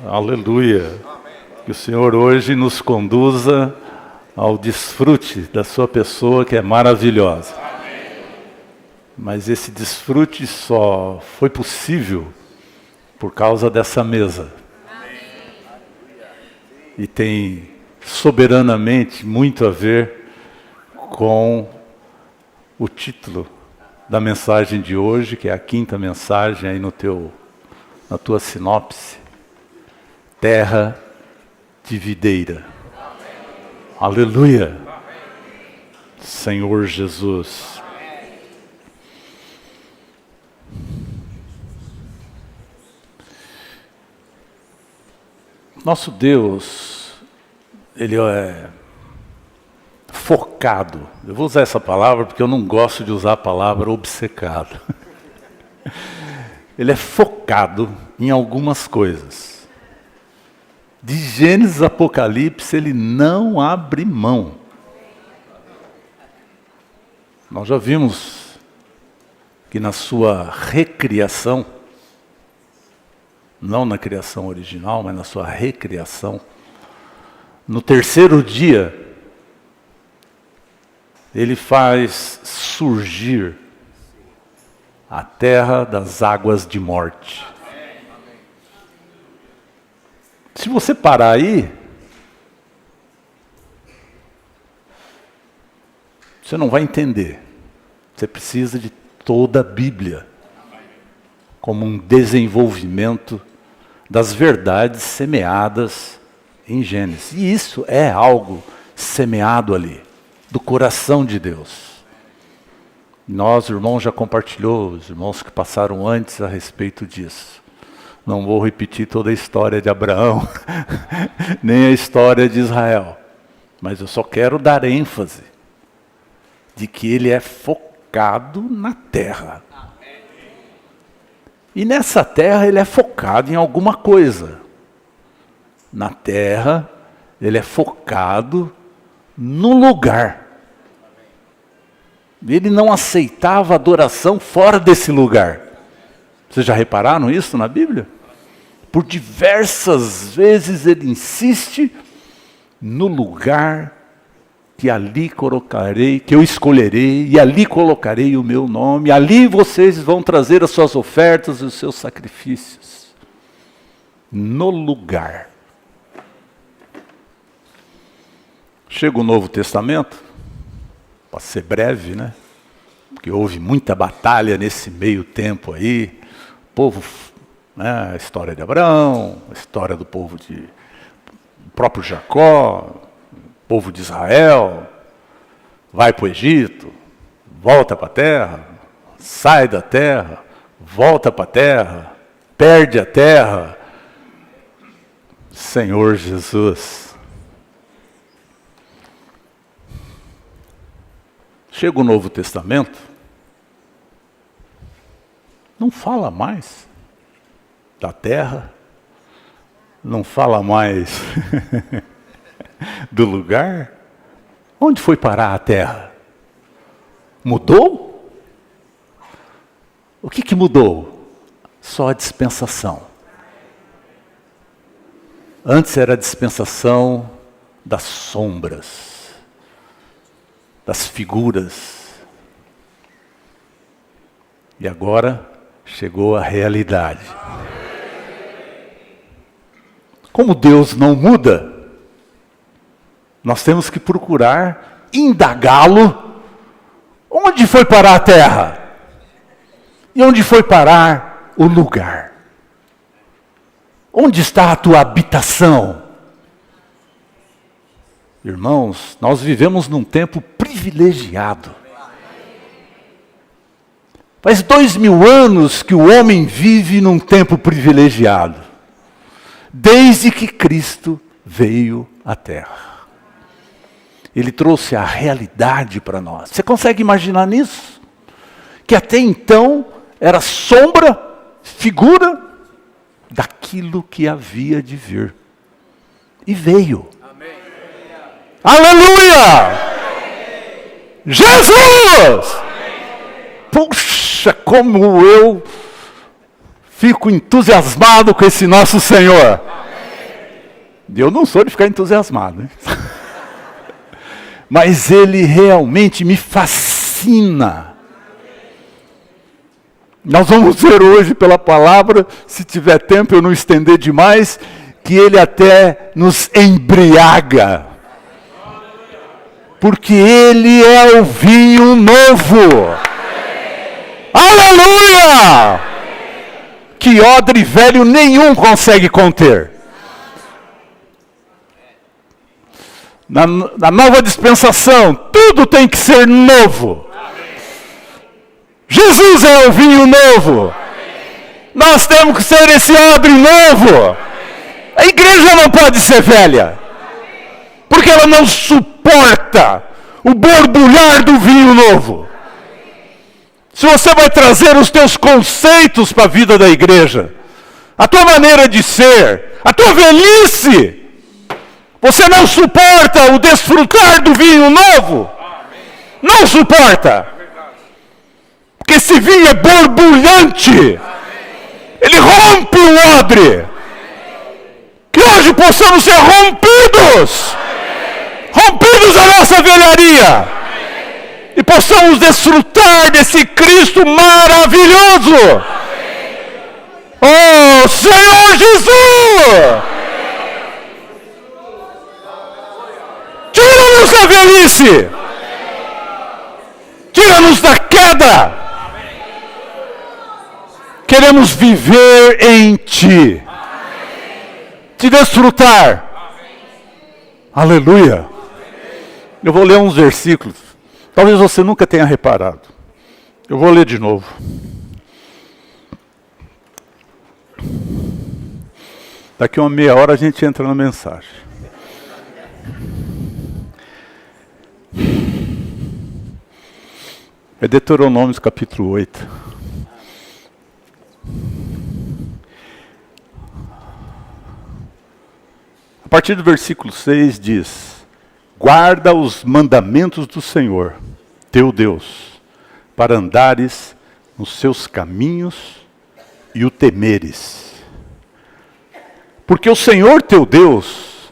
Aleluia. Que o Senhor hoje nos conduza ao desfrute da sua pessoa, que é maravilhosa. Mas esse desfrute só foi possível por causa dessa mesa. E tem soberanamente muito a ver com o título da mensagem de hoje, que é a quinta mensagem aí na tua sinopse. Terra de videira. Aleluia. Senhor Jesus. Nosso Deus, Ele é focado. Eu vou usar essa palavra porque eu não gosto de usar a palavra obcecado. Ele é focado em algumas coisas. De Gênesis a Apocalipse, Ele não abre mão. Nós já vimos que na sua recriação, não na criação original, mas na sua recriação, no terceiro dia, Ele faz surgir a terra das águas de morte. Se você parar aí, você não vai entender. Você precisa de toda a Bíblia como um desenvolvimento das verdades semeadas em Gênesis. E isso é algo semeado ali, do coração de Deus. Nós, irmãos, já compartilhou, os irmãos que passaram antes a respeito disso. Não vou repetir toda a história de Abraão, nem a história de Israel. Mas eu só quero dar ênfase de que ele é focado na terra. E nessa terra ele é focado em alguma coisa. Na terra ele é focado no lugar. Ele não aceitava adoração fora desse lugar. Vocês já repararam isso na Bíblia? Por diversas vezes ele insiste no lugar que ali colocarei, que eu escolherei, e ali colocarei o meu nome, ali vocês vão trazer as suas ofertas e os seus sacrifícios. No lugar. Chega o Novo Testamento, para ser breve, né? Porque houve muita batalha nesse meio tempo aí. O povo, né? A história de Abraão, a história do povo do próprio Jacó, povo de Israel, vai para o Egito, volta para a terra, sai da terra, volta para a terra, perde a terra. Senhor Jesus. Chega o Novo Testamento, não fala mais da terra, não fala mais do lugar. Onde foi parar a terra? Mudou? O que mudou? Só a dispensação. Antes era a dispensação das sombras, das figuras. E agora chegou a realidade. Como Deus não muda, nós temos que procurar indagá-lo. Onde foi parar a terra? E onde foi parar o lugar? Onde está a tua habitação? Irmãos, nós vivemos num tempo privilegiado. Faz 2000 anos que o homem vive num tempo privilegiado. Desde que Cristo veio à terra. Ele trouxe a realidade para nós. Você consegue imaginar nisso? Que até então era sombra, figura daquilo que havia de vir. E veio. Amém. Aleluia! Amém. Jesus! Amém. Puxa, como eu fico entusiasmado com esse nosso Senhor. Amém. Eu não sou de ficar entusiasmado, né? Mas ele realmente me fascina. Nós vamos ver hoje pela palavra, se tiver tempo eu não estender demais, que ele até nos embriaga. Porque ele é o vinho novo. Aleluia! Que odre velho nenhum consegue conter. Na nova dispensação, tudo tem que ser novo. Jesus é o vinho novo. Nós temos que ser esse odre novo. A igreja não pode ser velha, porque ela não suporta o borbulhar do vinho novo. Se você vai trazer os teus conceitos para a vida da igreja, a tua maneira de ser, a tua velhice, você não suporta o desfrutar do vinho novo. Não suporta. Porque esse vinho é borbulhante. Ele rompe o odre. Que hoje possamos ser rompidos. Rompidos da nossa velharia. E possamos desfrutar desse Cristo maravilhoso. Oh, Senhor Jesus! Tira-nos da velhice. Tira-nos da queda. Queremos viver em Ti. Te desfrutar. Aleluia. Eu vou ler uns versículos. Talvez você nunca tenha reparado. Eu vou ler de novo. Daqui a uma meia hora a gente entra na mensagem. É Deuteronômio capítulo 8. A partir do versículo 6 diz: guarda os mandamentos do Senhor, teu Deus, para andares nos seus caminhos e o temeres. Porque o Senhor teu Deus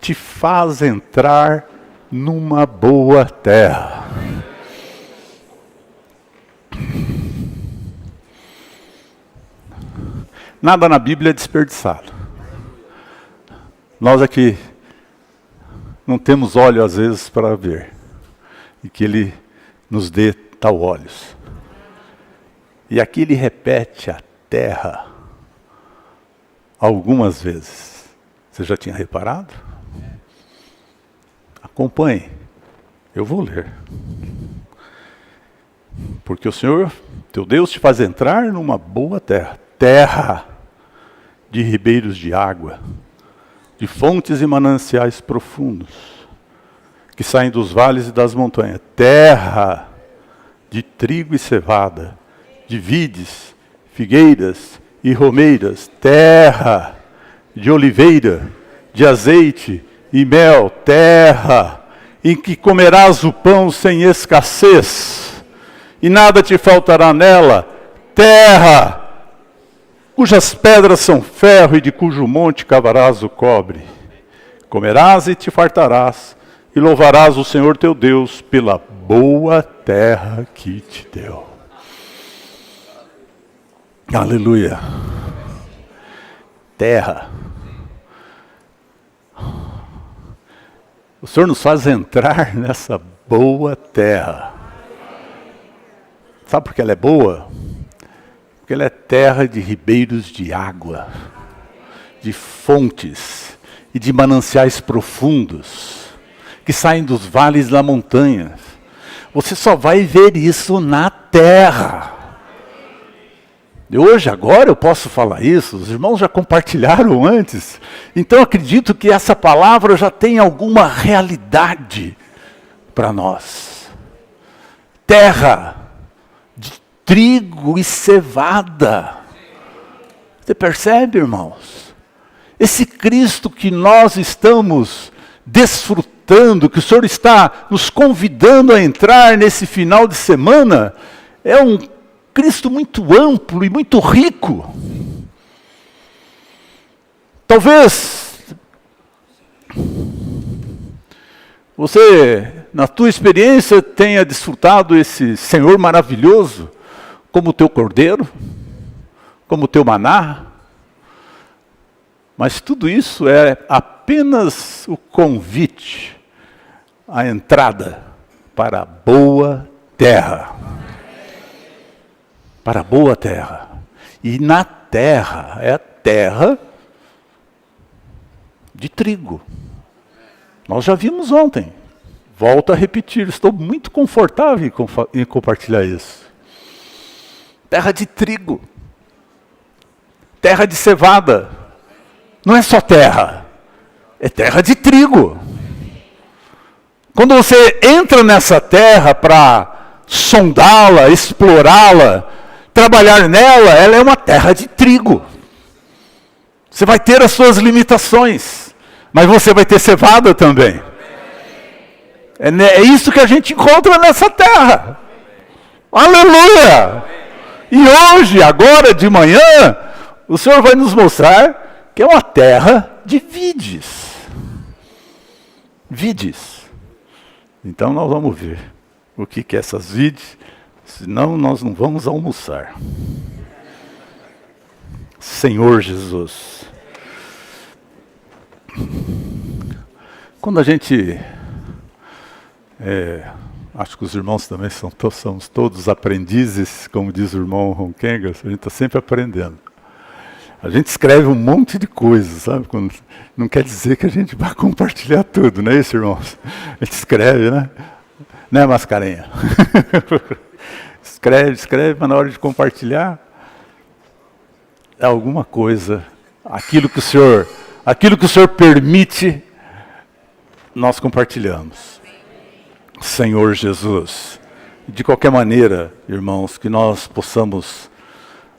te faz entrar numa boa terra. Nada na Bíblia é desperdiçado. Nós aqui não temos olho às vezes para ver. E que Ele nos dê tal olhos. E aqui Ele repete a terra algumas vezes. Você já tinha reparado? Acompanhe. Eu vou ler. Porque o Senhor, teu Deus, te faz entrar numa boa terra. Terra de ribeiros de água, de fontes e mananciais profundos, que saem dos vales e das montanhas. Terra de trigo e cevada, de vides, figueiras e romeiras. Terra de oliveira, de azeite e mel. Terra em que comerás o pão sem escassez, e nada te faltará nela. Terra cujas pedras são ferro e de cujo monte cavarás o cobre. Comerás e te fartarás, e louvarás o Senhor teu Deus pela boa terra que te deu. Aleluia. Terra. O Senhor nos faz entrar nessa boa terra. Sabe por que ela é boa? Porque ela é terra de ribeiros de água, de fontes e de mananciais profundos, que saem dos vales da montanha. Você só vai ver isso na terra. E hoje, agora eu posso falar isso, os irmãos já compartilharam antes. Então acredito que essa palavra já tem alguma realidade para nós. Terra de trigo e cevada. Você percebe, irmãos? Esse Cristo que nós estamos desfrutando, que o Senhor está nos convidando a entrar nesse final de semana, é um Cristo muito amplo e muito rico. Talvez você, na tua experiência, tenha desfrutado esse Senhor maravilhoso como teu cordeiro, como teu maná. Mas tudo isso é apenas o convite, a entrada para a boa terra. Para a boa terra. E na terra, é a terra de trigo. Nós já vimos ontem. Volto a repetir, estou muito confortável em compartilhar isso. Terra de trigo. Terra de cevada. Não é só terra, é terra de trigo. Quando você entra nessa terra para sondá-la, explorá-la, trabalhar nela, ela é uma terra de trigo. Você vai ter as suas limitações, mas você vai ter cevada também. É isso que a gente encontra nessa terra. Aleluia! E hoje, agora de manhã, o Senhor vai nos mostrar que é uma terra de vides. Vides. Então nós vamos ver o que é essas vides, senão nós não vamos almoçar. Senhor Jesus. Quando a gente, acho que os irmãos também somos todos aprendizes, como diz o irmão Ronquenga, a gente está sempre aprendendo. A gente escreve um monte de coisas, sabe? Não quer dizer que a gente vai compartilhar tudo, não é isso, irmãos? A gente escreve, né? Né, Mascarenha? escreve, mas na hora de compartilhar, é alguma coisa. Aquilo que o Senhor permite, nós compartilhamos. Senhor Jesus. De qualquer maneira, irmãos, que nós possamos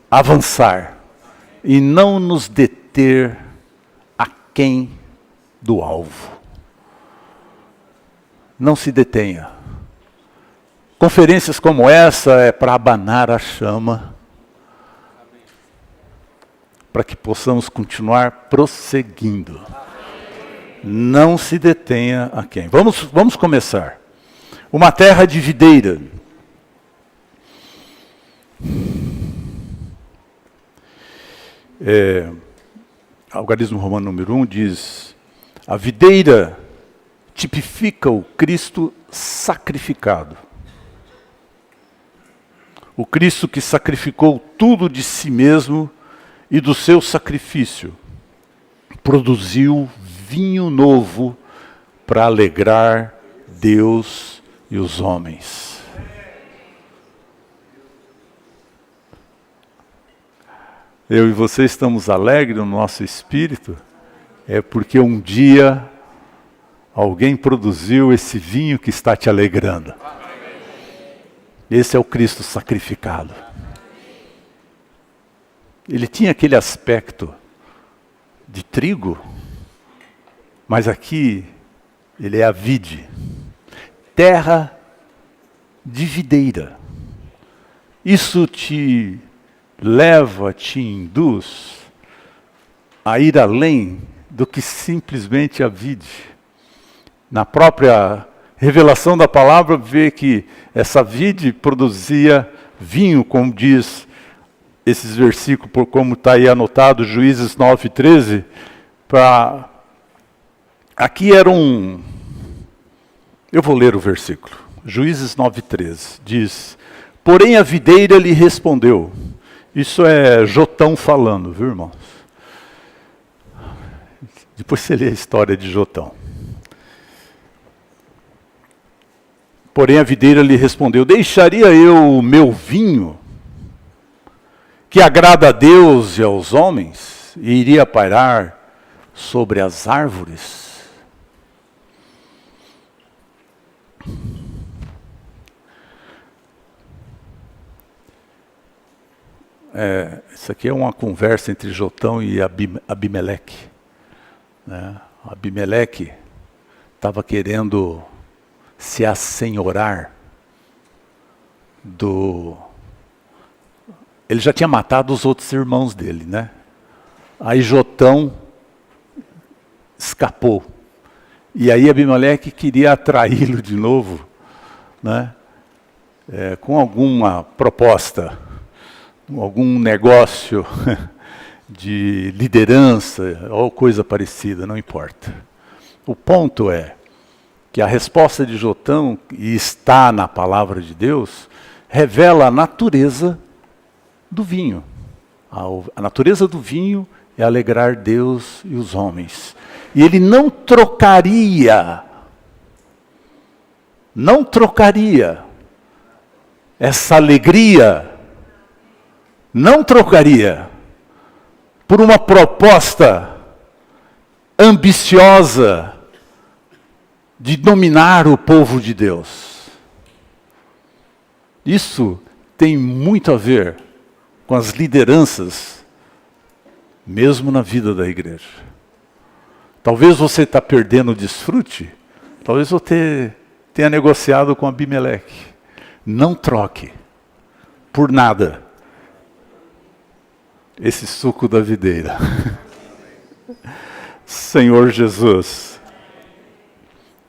avançar e não nos deter aquém do alvo. Não se detenha. Conferências como essa é para abanar a chama, para que possamos continuar prosseguindo. Não se detenha aquém. Vamos começar. Uma terra de videira. Algarismo Romano número 1 diz: a videira tipifica o Cristo sacrificado. O Cristo que sacrificou tudo de si mesmo e do seu sacrifício produziu vinho novo para alegrar Deus e os homens. Eu e você estamos alegres no nosso espírito, é porque um dia alguém produziu esse vinho que está te alegrando. Esse é o Cristo sacrificado. Ele tinha aquele aspecto de trigo, mas aqui ele é a vide, terra de videira. Isso te leva, te induz a ir além do que simplesmente a vide. Na própria revelação da palavra, vê que essa vide produzia vinho, como diz esses versículos, como está aí anotado, Juízes 9:13, aqui era eu vou ler o versículo, Juízes 9:13, diz: porém a videira lhe respondeu. Isso é Jotão falando, viu, irmãos? Depois você lê a história de Jotão. Porém a videira lhe respondeu: deixaria eu o meu vinho, que agrada a Deus e aos homens, e iria pairar sobre as árvores? Isso aqui é uma conversa entre Jotão e Abimeleque. Né? Abimeleque estava querendo se assenhorar Ele já tinha matado os outros irmãos dele, né? Aí Jotão escapou. E aí Abimeleque queria atraí-lo de novo, né? Com alguma proposta, algum negócio de liderança ou coisa parecida, não importa. O ponto é que a resposta de Jotão, e está na palavra de Deus, revela a natureza do vinho. A natureza do vinho é alegrar Deus e os homens. E ele não trocaria essa alegria, não trocaria por uma proposta ambiciosa de dominar o povo de Deus. Isso tem muito a ver com as lideranças, mesmo na vida da igreja. Talvez você está perdendo o desfrute, talvez você tenha negociado com Abimeleque. Não troque por nada esse suco da videira. Senhor Jesus,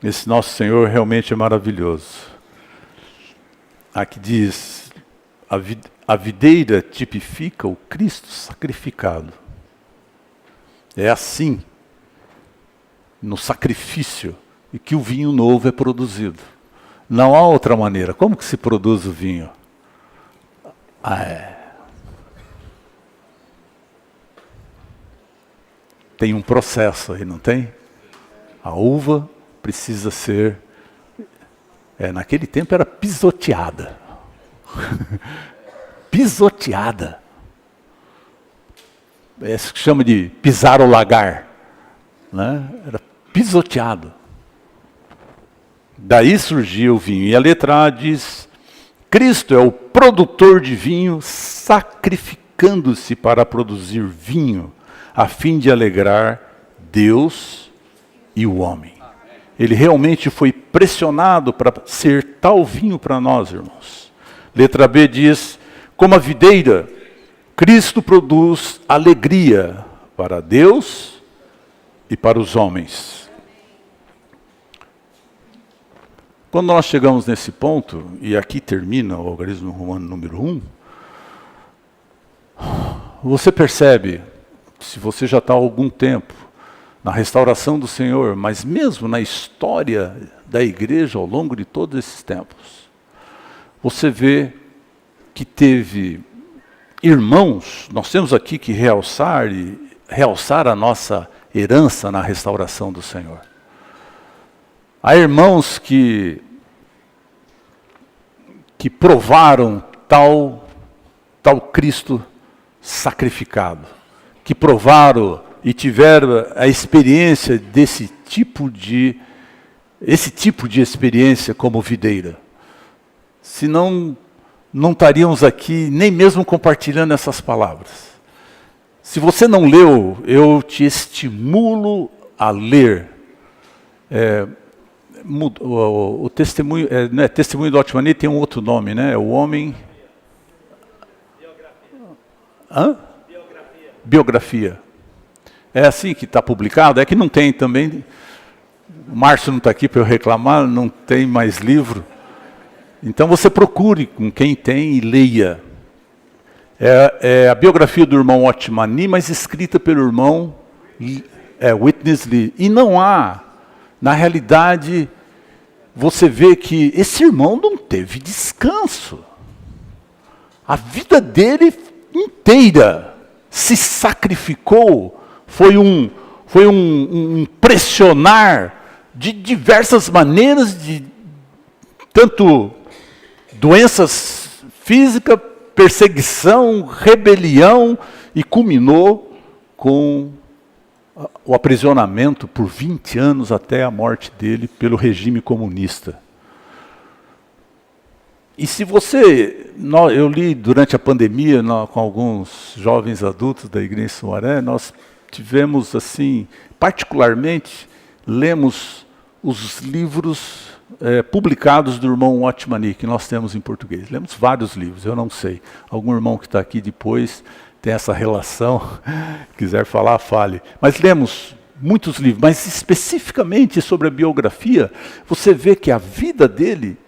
esse nosso Senhor realmente é maravilhoso. Aqui diz, a videira tipifica o Cristo sacrificado. É assim, no sacrifício, e que o vinho novo é produzido. Não há outra maneira. Como que se produz o vinho? Tem um processo aí, não tem? A uva precisa ser... naquele tempo era pisoteada. Pisoteada. Isso que chama de pisar o lagar. Né? Era pisoteado. Daí surgiu o vinho. E a letra A diz, Cristo é o produtor de vinho, sacrificando-se para produzir vinho, a fim de alegrar Deus e o homem. Ele realmente foi pressionado para ser tal vinho para nós, irmãos. Letra B diz, como a videira, Cristo produz alegria para Deus e para os homens. Quando nós chegamos nesse ponto, e aqui termina o algarismo romano número 1, você percebe, se você já está há algum tempo na restauração do Senhor, mas mesmo na história da igreja ao longo de todos esses tempos, você vê que teve irmãos, nós temos aqui que realçar a nossa herança na restauração do Senhor. Há irmãos que provaram tal Cristo sacrificado, que provaram e tiveram a experiência desse tipo de experiência como videira. Senão, não estaríamos aqui nem mesmo compartilhando essas palavras. Se você não leu, eu te estimulo a ler. O testemunho, não é testemunho do Otmani, tem um outro nome, né? É o homem... Biografia. É assim que está publicado? É que não tem também. O Márcio não está aqui para eu reclamar, não tem mais livro. Então você procure com quem tem e leia. É a biografia do irmão Otmani, mas escrita pelo irmão Witness Lee. E não há, na realidade, você vê que esse irmão não teve descanso. A vida dele inteira se sacrificou, foi um pressionar de diversas maneiras, de tanto doenças físicas, perseguição, rebelião, e culminou com o aprisionamento por 20 anos até a morte dele pelo regime comunista. E se você... Eu li durante a pandemia com alguns jovens adultos da Igreja em Sumaré, nós tivemos, assim, particularmente, lemos os livros publicados do irmão Otmani, que nós temos em português. Lemos vários livros, eu não sei. Algum irmão que está aqui depois tem essa relação, quiser falar, fale. Mas lemos muitos livros, mas especificamente sobre a biografia, você vê que a vida dele,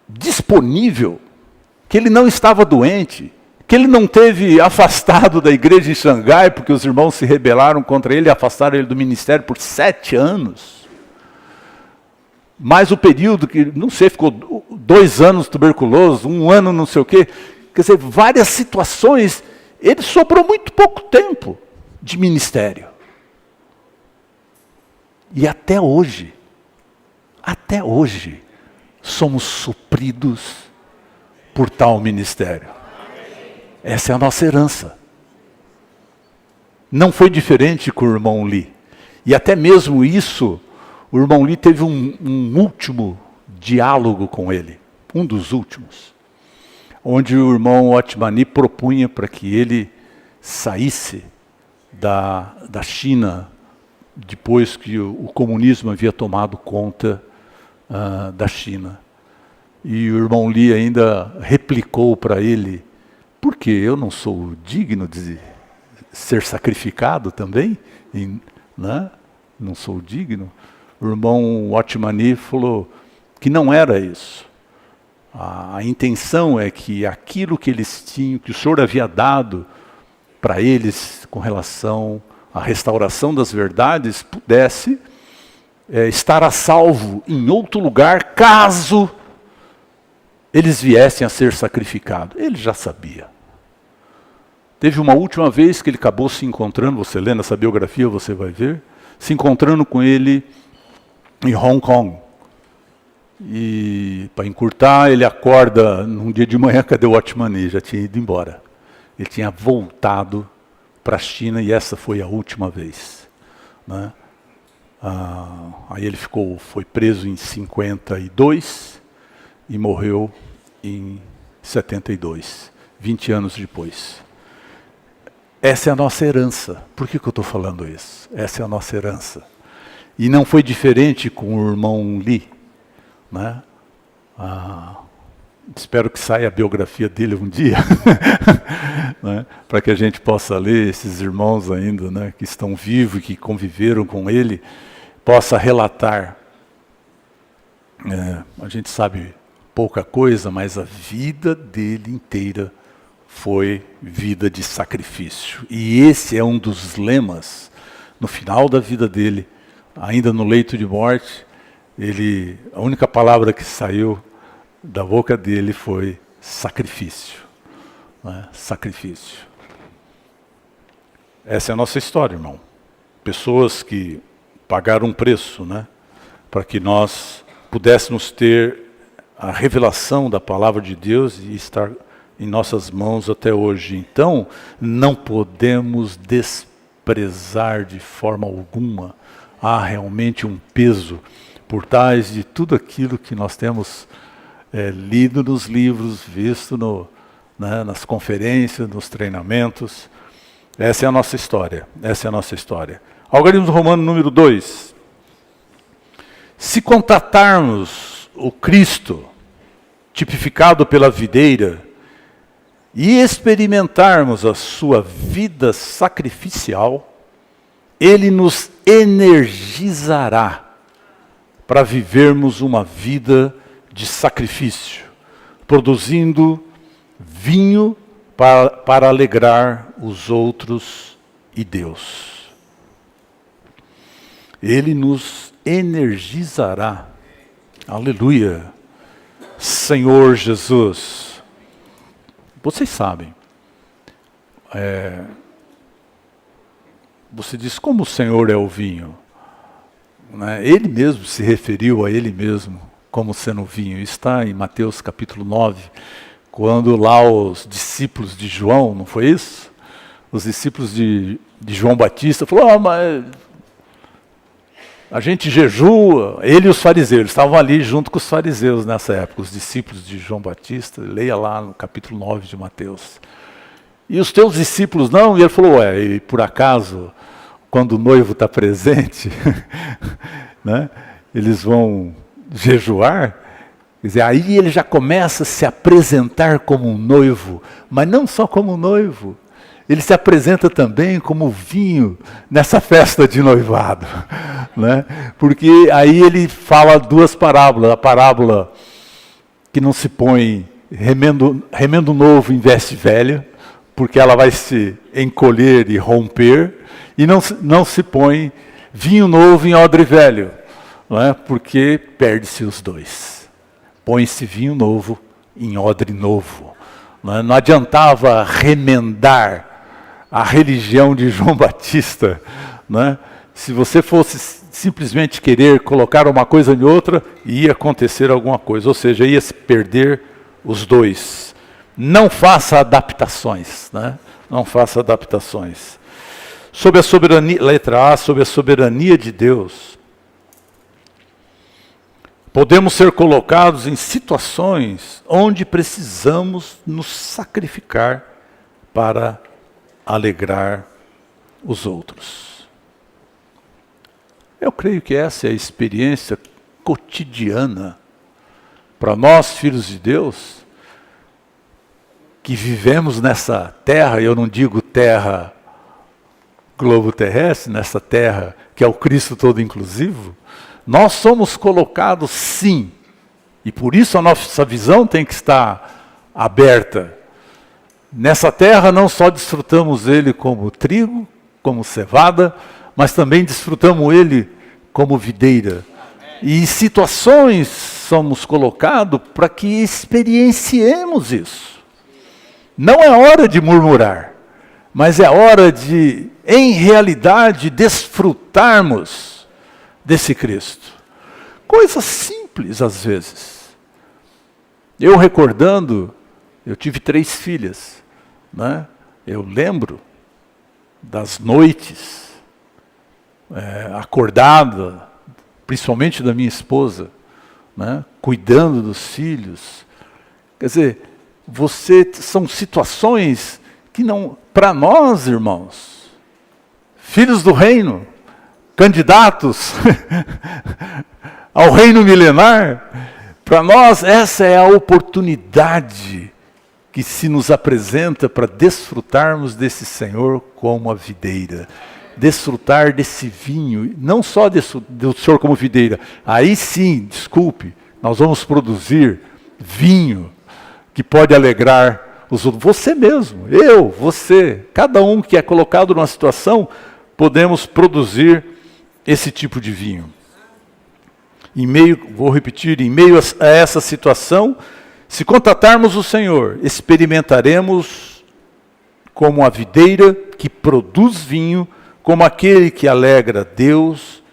disponível, que ele não estava doente, que ele não teve afastado da igreja em Xangai, porque os irmãos se rebelaram contra ele e afastaram ele do ministério por 7 anos. Mais o período que, não sei, ficou 2 anos tuberculoso, 1 ano não sei o quê. Quer dizer, várias situações, ele sobrou muito pouco tempo de ministério. E até hoje, somos supridos por tal ministério. Essa é a nossa herança. Não foi diferente com o irmão Lee. E até mesmo isso, o irmão Lee teve um último diálogo com ele, um dos últimos, onde o irmão Otmani propunha para que ele saísse da China, depois que o comunismo havia tomado conta da China. E o irmão Lee ainda replicou para ele: porque eu não sou digno de ser sacrificado também? Né? Não sou digno. O irmão Otmani falou que não era isso. A intenção é que aquilo que eles tinham, que o Senhor havia dado para eles com relação à restauração das verdades, pudesse estar a salvo em outro lugar, caso eles viessem a ser sacrificados. Ele já sabia. Teve uma última vez que ele acabou se encontrando, você lendo essa biografia, você vai ver, se encontrando com ele em Hong Kong. E para encurtar, ele acorda num dia de manhã, cadê o Otmani? Já tinha ido embora. Ele tinha voltado para a China e essa foi a última vez. Né? Aí ele foi preso em 52 e morreu em 72, 20 anos depois. Essa é a nossa herança. Por que eu estou falando isso? Essa é a nossa herança. E não foi diferente com o irmão Lee. Né? Espero que saia a biografia dele um dia, né? Para que a gente possa ler, esses irmãos ainda, né, que estão vivos e que conviveram com ele, possa relatar. A gente sabe pouca coisa, mas a vida dele inteira foi vida de sacrifício. E esse é um dos lemas, no final da vida dele, ainda no leito de morte, a única palavra que saiu da boca dele foi sacrifício. Né? Sacrifício. Essa é a nossa história, irmão. Pessoas que pagaram um preço, né, para que nós pudéssemos ter a revelação da palavra de Deus e estar em nossas mãos até hoje. Então, não podemos desprezar de forma alguma. Há realmente um peso por trás de tudo aquilo que nós temos lido nos livros, visto nas conferências, nos treinamentos. Essa é a nossa história. Essa é a nossa história. Algarismo romano número 2. Se contatarmos o Cristo, tipificado pela videira, e experimentarmos a sua vida sacrificial, ele nos energizará para vivermos uma vida de sacrifício, produzindo vinho para alegrar os outros e Deus. Ele nos energizará. Aleluia. Senhor Jesus. Vocês sabem. Você diz, como o Senhor é o vinho? Né? Ele mesmo se referiu a ele mesmo como sendo vinho. Está em Mateus capítulo 9, quando lá os discípulos de João, não foi isso? Os discípulos de João Batista falaram, mas a gente jejua. Ele e os fariseus estavam ali junto com os fariseus nessa época, os discípulos de João Batista. Leia lá no capítulo 9 de Mateus. E os teus discípulos não? E ele falou, e por acaso, quando o noivo está presente, né, eles vão jejuar? Quer dizer, aí ele já começa a se apresentar como um noivo, mas não só como um noivo. ele se apresenta também como vinho nessa festa de noivado, né? Porque aí ele fala duas parábolas. A parábola que não se põe remendo novo em veste velha, porque ela vai se encolher e romper, e não se põe vinho novo em odre velho, não é? Porque perde-se os dois. Põe-se vinho novo em odre novo. Não adiantava remendar a religião de João Batista, né? Se você fosse simplesmente querer colocar uma coisa em outra, ia acontecer alguma coisa, ou seja, ia se perder os dois. Não faça adaptações, né? Não faça adaptações. Sobre a soberania, letra A, sobre a soberania de Deus, podemos ser colocados em situações onde precisamos nos sacrificar para alegrar os outros. Eu creio que essa é a experiência cotidiana para nós, filhos de Deus, que vivemos nessa terra, eu não digo terra globo terrestre, nessa terra que é o Cristo todo inclusivo, nós somos colocados sim, e por isso a nossa visão tem que estar aberta. Nessa terra não só desfrutamos ele como trigo, como cevada, mas também desfrutamos ele como videira. E em situações somos colocados para que experienciemos isso. Não é hora de murmurar, mas é hora de, em realidade, desfrutarmos desse Cristo. Coisas simples às vezes. Eu recordando, eu tive 3 filhas, né? Eu lembro das noites, acordada, principalmente da minha esposa, né? Cuidando dos filhos. Quer dizer, são situações que não, para nós, irmãos, filhos do reino, candidatos ao reino milenar, para nós essa é a oportunidade que se nos apresenta para desfrutarmos desse Senhor como a videira. Desfrutar desse vinho, não só do Senhor como videira. Aí sim, desculpe, nós vamos produzir vinho que pode alegrar os outros. Você mesmo, eu, você, cada um que é colocado numa situação, podemos produzir esse tipo de vinho. Vou repetir, em meio a essa situação, se contatarmos o Senhor, experimentaremos como a videira que produz vinho, como aquele que alegra Deus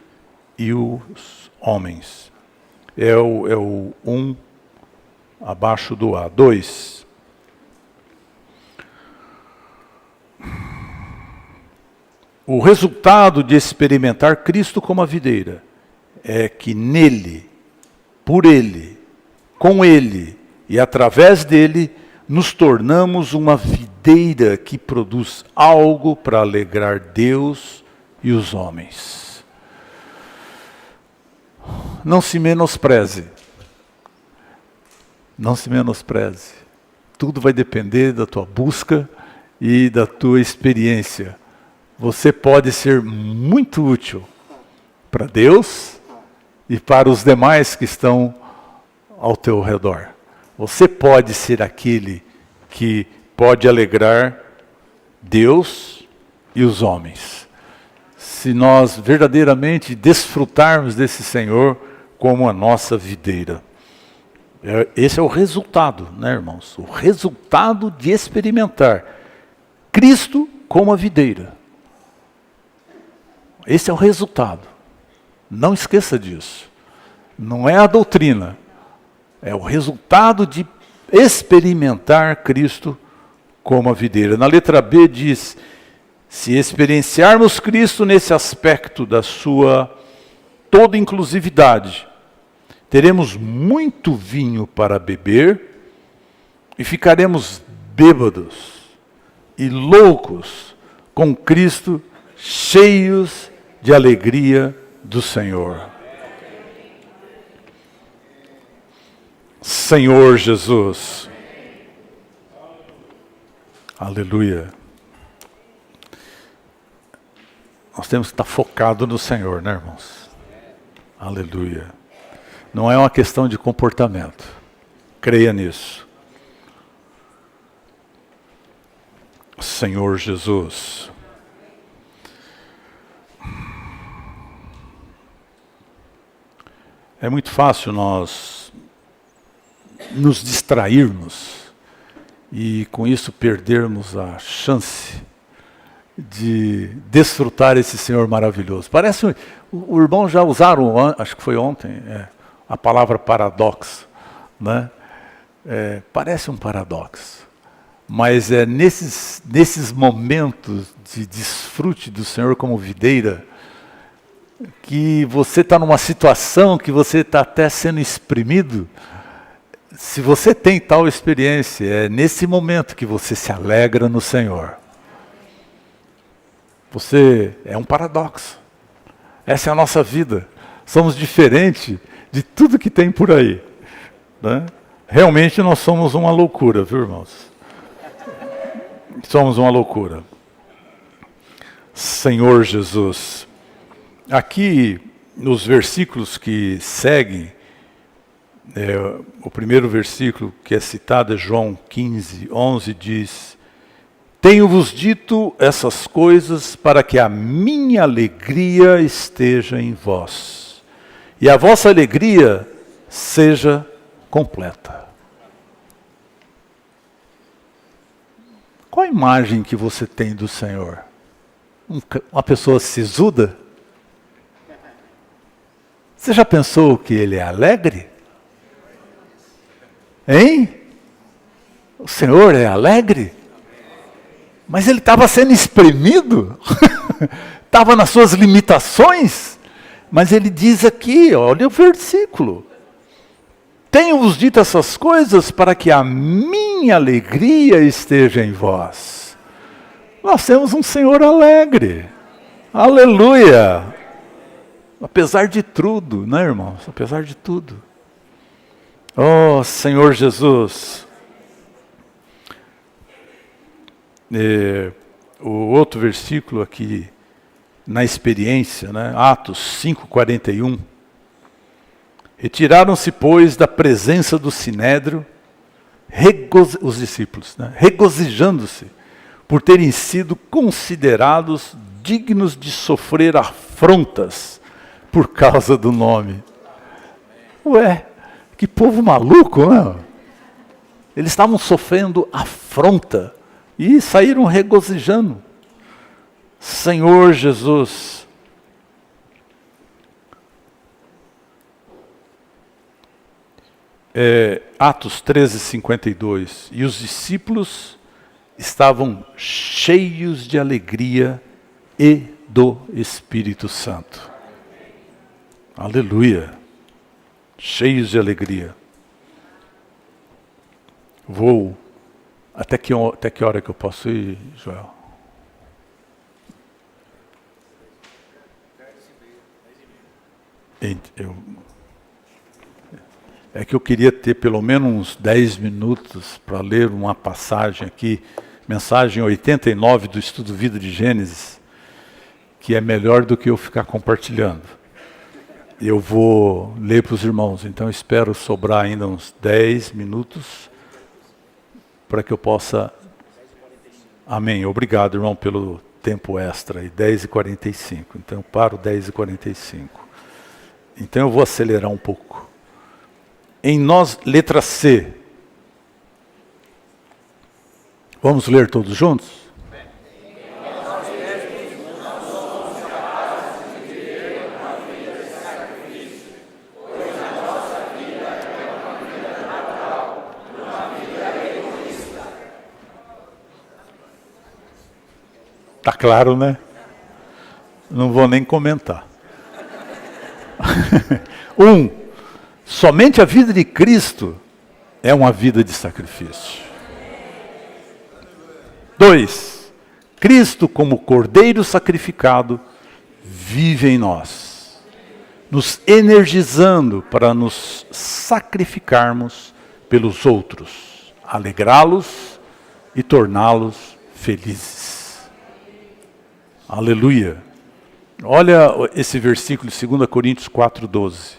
e os homens. É o 1 abaixo do A. 2. O resultado de experimentar Cristo como a videira é que nele, por ele, com ele e através dele, nos tornamos uma videira que produz algo para alegrar Deus e os homens. Não se menospreze. Não se menospreze. Tudo vai depender da tua busca e da tua experiência. Você pode ser muito útil para Deus e para os demais que estão ao teu redor. Você pode ser aquele que pode alegrar Deus e os homens. Se nós verdadeiramente desfrutarmos desse Senhor como a nossa videira. Esse é o resultado, né, irmãos? O resultado de experimentar Cristo como a videira. Esse é o resultado. Não esqueça disso. Não é a doutrina. É o resultado de experimentar Cristo como a videira. Na letra B diz, se experienciarmos Cristo nesse aspecto da sua toda inclusividade, teremos muito vinho para beber e ficaremos bêbados e loucos com Cristo, cheios de alegria do Senhor. Senhor Jesus. Aleluia. Nós temos que estar focados no Senhor, né, irmãos? Aleluia. Não é uma questão de comportamento. Creia nisso. Senhor Jesus. É muito fácil nós nos distrairmos e com isso perdermos a chance de desfrutar esse Senhor maravilhoso. Parece, o irmão já usaram, acho que foi ontem, a palavra paradoxo, né? Parece um paradoxo, mas é nesses momentos de desfrute do Senhor como videira, que você está numa situação que você está até sendo exprimido. Se você tem tal experiência, é nesse momento que você se alegra no Senhor. Você é um paradoxo. Essa é a nossa vida. Somos diferentes de tudo que tem por aí, né? Realmente nós somos uma loucura, viu, irmãos? Somos uma loucura. Senhor Jesus. Aqui, nos versículos que seguem, o primeiro versículo que é citado é João 15, 11, diz: tenho-vos dito essas coisas para que a minha alegria esteja em vós, e a vossa alegria seja completa. Qual a imagem que você tem do Senhor? Uma pessoa sisuda? Você já pensou que Ele é alegre? Hein? O Senhor é alegre? Mas Ele estava sendo espremido? Estava nas suas limitações? Mas Ele diz aqui, olha o versículo. Tenho-vos dito essas coisas para que a minha alegria esteja em vós. Nós temos um Senhor alegre. Aleluia! Apesar de tudo, né, irmãos? Apesar de tudo. Oh, Senhor Jesus. O outro versículo aqui, na experiência, né? Atos 5:41. Retiraram-se, pois, da presença do sinédrio, os discípulos, né? Regozijando-se por terem sido considerados dignos de sofrer afrontas por causa do nome. Ué, que povo maluco, né? Eles estavam sofrendo afronta e saíram regozijando. Senhor Jesus. Atos 13:52. E os discípulos estavam cheios de alegria e do Espírito Santo. Aleluia. Cheios de alegria. Vou. Até que hora que eu posso ir, Joel? É que eu queria ter pelo menos uns 10 minutos para ler uma passagem aqui, mensagem 89 do Estudo Vida de Gênesis, que é melhor do que eu ficar compartilhando. Eu vou ler para os irmãos, então espero sobrar ainda uns 10 minutos para que eu possa... Amém. Obrigado, irmão, pelo tempo extra. E 10h45. Então eu paro 10h45. Então eu vou acelerar um pouco. Em nós, letra C. Vamos ler todos juntos? Está claro, né? Não vou nem comentar. Somente a vida de Cristo é uma vida de sacrifício. 2, Cristo como Cordeiro sacrificado vive em nós, nos energizando para nos sacrificarmos pelos outros, alegrá-los e torná-los felizes. Aleluia. Olha esse versículo de 2 Coríntios 4:12.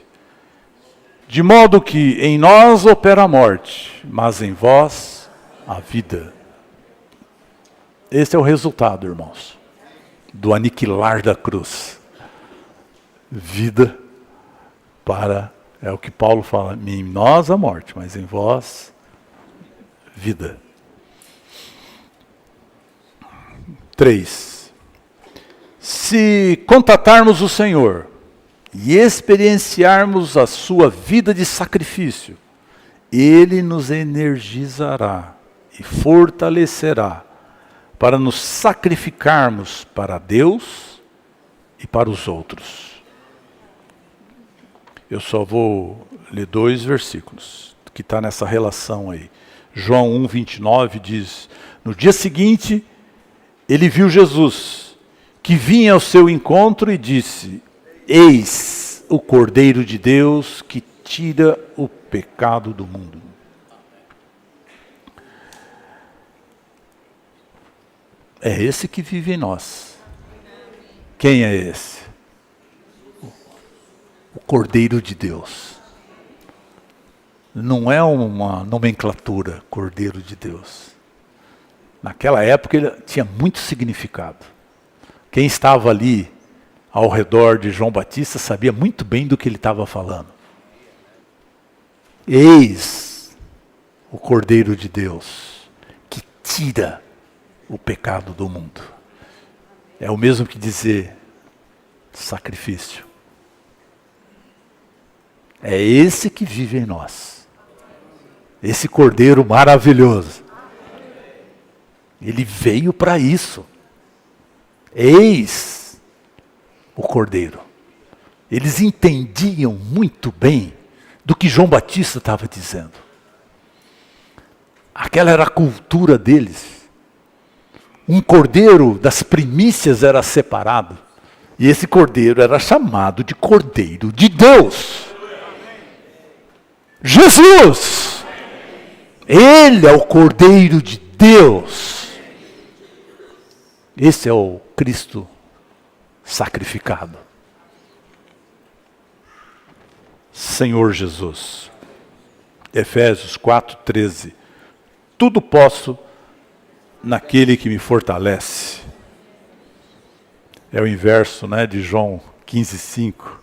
De modo que em nós opera a morte, mas em vós a vida. Esse é o resultado, irmãos, do aniquilar da cruz. Vida é o que Paulo fala, em nós a morte, mas em vós vida. 3. Se contatarmos o Senhor e experienciarmos a sua vida de sacrifício, Ele nos energizará e fortalecerá para nos sacrificarmos para Deus e para os outros. Eu só vou ler 2 versículos, que está nessa relação aí. João 1:29 diz, no dia seguinte, ele viu Jesus, que vinha ao seu encontro e disse, eis o Cordeiro de Deus que tira o pecado do mundo. É esse que vive em nós. Quem é esse? O Cordeiro de Deus. Não é uma nomenclatura, Cordeiro de Deus. Naquela época ele tinha muito significado. Quem estava ali ao redor de João Batista sabia muito bem do que ele estava falando. Eis o Cordeiro de Deus que tira o pecado do mundo. É o mesmo que dizer sacrifício. É esse que vive em nós. Esse Cordeiro maravilhoso. Ele veio para isso. Eis o Cordeiro. Eles entendiam muito bem do que João Batista estava dizendo. Aquela era a cultura deles. Um cordeiro das primícias era separado. E esse cordeiro era chamado de Cordeiro de Deus. Jesus! Ele é o Cordeiro de Deus. Esse é o Cristo sacrificado. Senhor Jesus. Efésios 4:13. Tudo posso naquele que me fortalece. É o inverso, né, de João 15:5.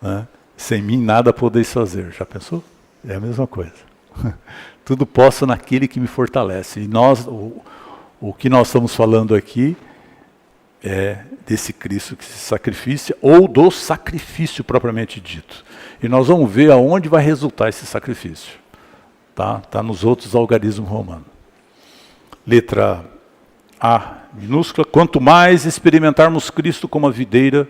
Né? Sem mim nada podeis fazer. Já pensou? É a mesma coisa. Tudo posso naquele que me fortalece. E nós, o que nós estamos falando aqui é desse Cristo que se sacrifica, ou do sacrifício propriamente dito. E nós vamos ver aonde vai resultar esse sacrifício. Tá nos outros algarismos romanos. Letra A, minúscula. Quanto mais experimentarmos Cristo como a videira,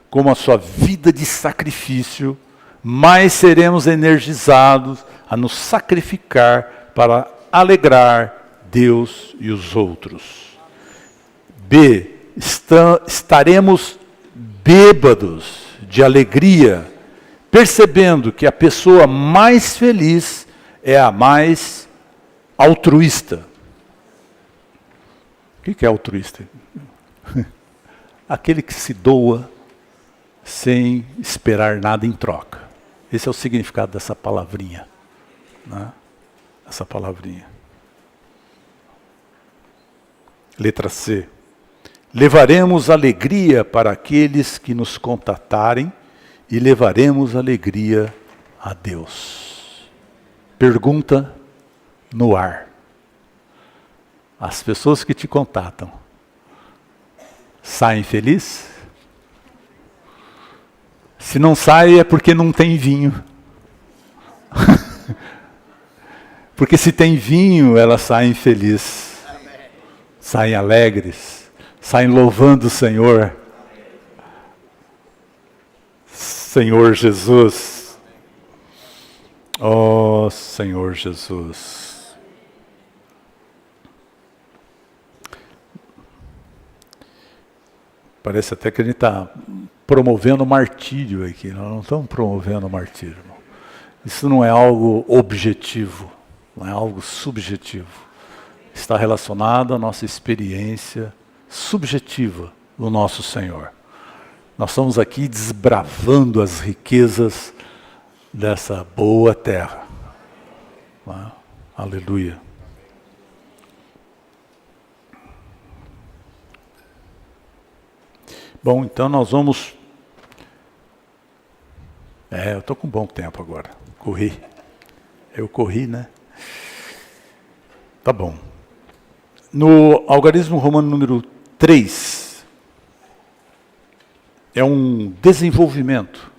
como a sua vida de sacrifício, mais seremos energizados a nos sacrificar para alegrar Deus e os outros. B, estaremos bêbados de alegria, percebendo que a pessoa mais feliz é a mais altruísta. O que é altruísta? Aquele que se doa sem esperar nada em troca. Esse é o significado dessa palavrinha. Né? Essa palavrinha. Letra C. Levaremos alegria para aqueles que nos contatarem e levaremos alegria a Deus. Pergunta no ar. As pessoas que te contatam saem felizes? Se não sai é porque não tem vinho. Porque se tem vinho, elas saem felizes. Saem alegres. Saem louvando o Senhor. Senhor Jesus. Oh, Senhor Jesus. Parece até que a gente está promovendo martírio aqui. Nós não estamos promovendo martírio. Não. Isso não é algo objetivo, não é algo subjetivo. Está relacionado à nossa experiência subjetiva do nosso Senhor. Nós estamos aqui desbravando as riquezas dessa boa terra. Aleluia. Bom, então nós vamos... eu estou com bom tempo agora. Corri. Eu corri, né? Tá bom. No algarismo romano número 3, é um desenvolvimento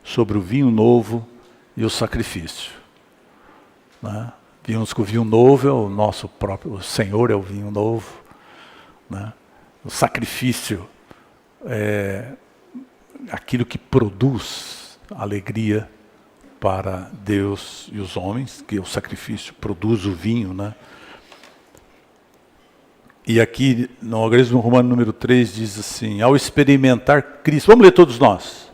sobre o vinho novo e o sacrifício. Né? Vimos que o vinho novo é o nosso próprio, o Senhor é o vinho novo. Né? O sacrifício é aquilo que produz alegria para Deus e os homens, que o sacrifício produz o vinho, né? E aqui no algarismo romano número 3 diz assim: ao experimentar Cristo, vamos ler todos nós.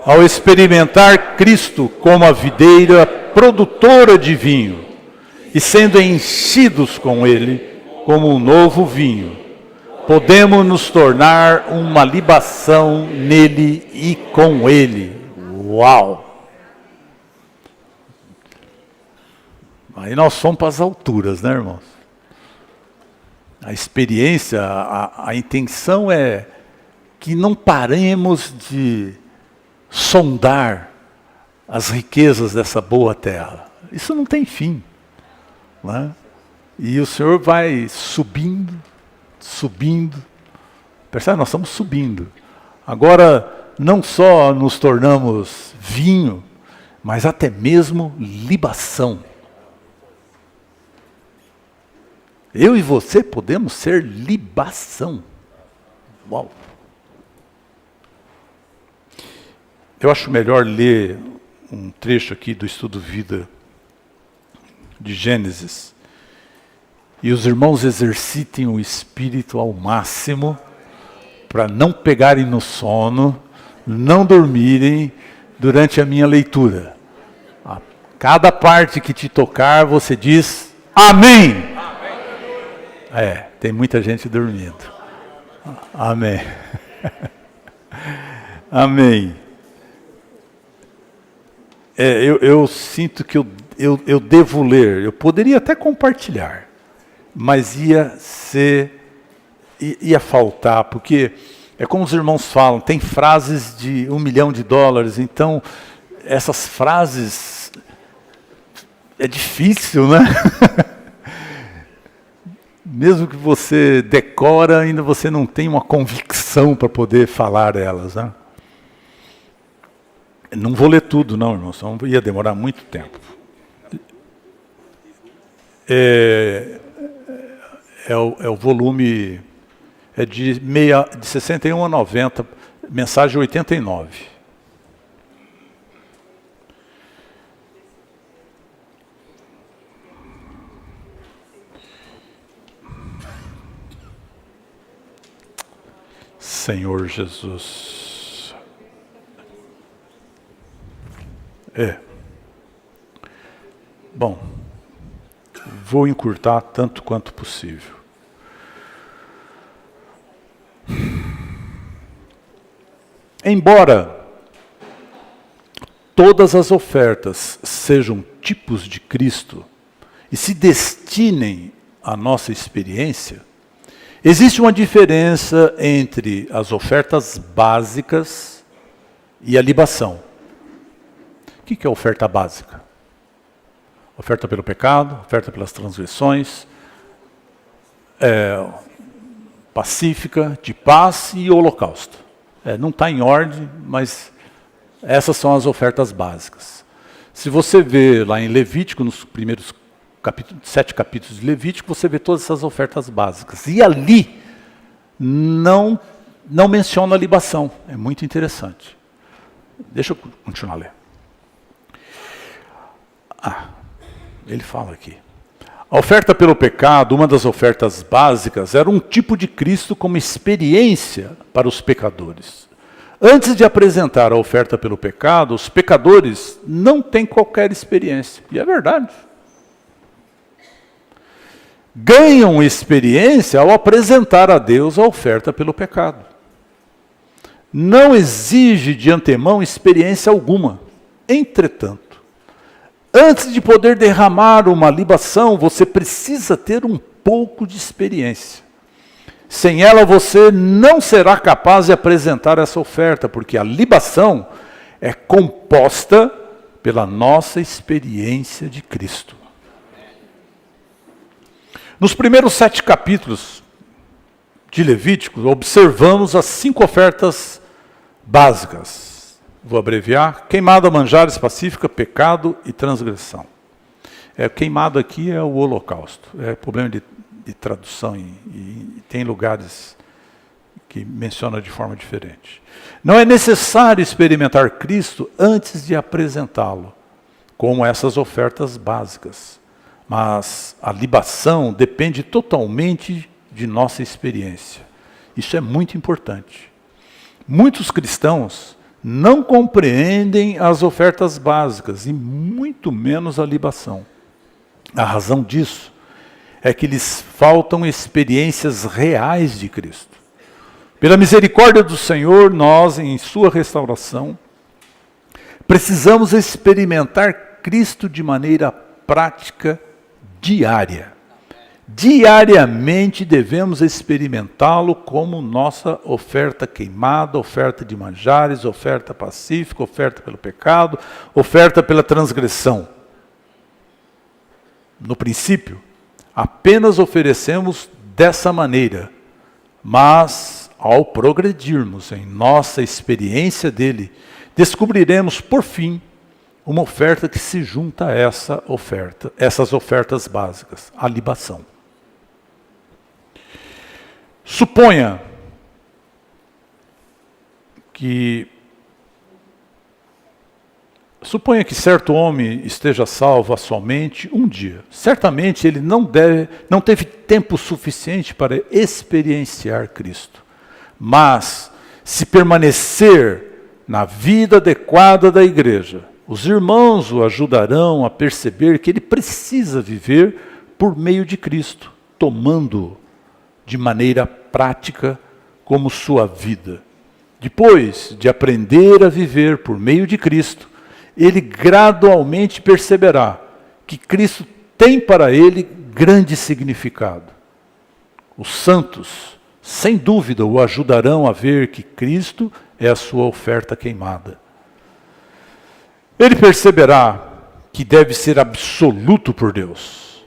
Ao experimentar Cristo como a videira produtora de vinho, e sendo enchidos com Ele como um novo vinho, podemos nos tornar uma libação nele e com Ele. Uau! Aí nós fomos para as alturas, né, irmãos? A experiência, a intenção é que não paremos de sondar as riquezas dessa boa terra. Isso não tem fim. Né? E o Senhor vai subindo, subindo. Percebe? Nós estamos subindo. Agora, não só nos tornamos vinho, mas até mesmo libação. Eu e você podemos ser libação. Uau! Eu acho melhor ler um trecho aqui do estudo Vida de Gênesis. E os irmãos exercitem o espírito ao máximo para não pegarem no sono, não dormirem durante a minha leitura. A cada parte que te tocar, você diz amém. Tem muita gente dormindo. Amém. Amém. Eu sinto que eu devo ler. Eu poderia até compartilhar, mas ia faltar, porque é como os irmãos falam, tem frases de $1 milhão, então essas frases é difícil, né? Mesmo que você decora, ainda você não tem uma convicção para poder falar elas, né? Não vou ler tudo, não, irmão, senão ia demorar muito tempo. É o volume de 61 a 90, mensagem 89. Senhor Jesus. Bom, vou encurtar tanto quanto possível. Embora todas as ofertas sejam tipos de Cristo e se destinem à nossa experiência, existe uma diferença entre as ofertas básicas e a libação. O que é oferta básica? Oferta pelo pecado, oferta pelas transgressões, pacífica, de paz e holocausto. Não está em ordem, mas essas são as ofertas básicas. Se você vê lá em Levítico, nos primeiros 7 capítulos de Levítico, você vê todas essas ofertas básicas. E ali não menciona a libação. É muito interessante. Deixa eu continuar a ler. Ele fala aqui. A oferta pelo pecado, uma das ofertas básicas, era um tipo de Cristo como experiência para os pecadores. Antes de apresentar a oferta pelo pecado, os pecadores não têm qualquer experiência. E é verdade. Ganham experiência ao apresentar a Deus a oferta pelo pecado. não exige de antemão experiência alguma. Entretanto, antes de poder derramar uma libação, você precisa ter um pouco de experiência. Sem ela, você não será capaz de apresentar essa oferta, porque a libação é composta pela nossa experiência de Cristo. Nos primeiros 7 capítulos de Levítico, observamos as 5 ofertas básicas. Vou abreviar: queimada, manjares, pacífica, pecado e transgressão. Queimado aqui é o holocausto. É problema de tradução e tem lugares que menciona de forma diferente. Não é necessário experimentar Cristo antes de apresentá-lo, como essas ofertas básicas. Mas a libação depende totalmente de nossa experiência. Isso é muito importante. Muitos cristãos não compreendem as ofertas básicas e muito menos a libação. A razão disso é que lhes faltam experiências reais de Cristo. Pela misericórdia do Senhor, nós, em sua restauração, precisamos experimentar Cristo de maneira prática, diária. Diariamente devemos experimentá-lo como nossa oferta queimada, oferta de manjares, oferta pacífica, oferta pelo pecado, oferta pela transgressão. No princípio, apenas oferecemos dessa maneira, mas ao progredirmos em nossa experiência dele, descobriremos por fim uma oferta que se junta a essas ofertas básicas, a libação. Suponha que certo homem esteja salvo somente um dia. Certamente ele não teve tempo suficiente para experienciar Cristo. Mas, se permanecer na vida adequada da igreja, os irmãos o ajudarão a perceber que ele precisa viver por meio de Cristo, tomando-o de maneira prática como sua vida. Depois de aprender a viver por meio de Cristo, ele gradualmente perceberá que Cristo tem para ele grande significado. Os santos, sem dúvida, o ajudarão a ver que Cristo é a sua oferta queimada. Ele perceberá que deve ser absoluto por Deus.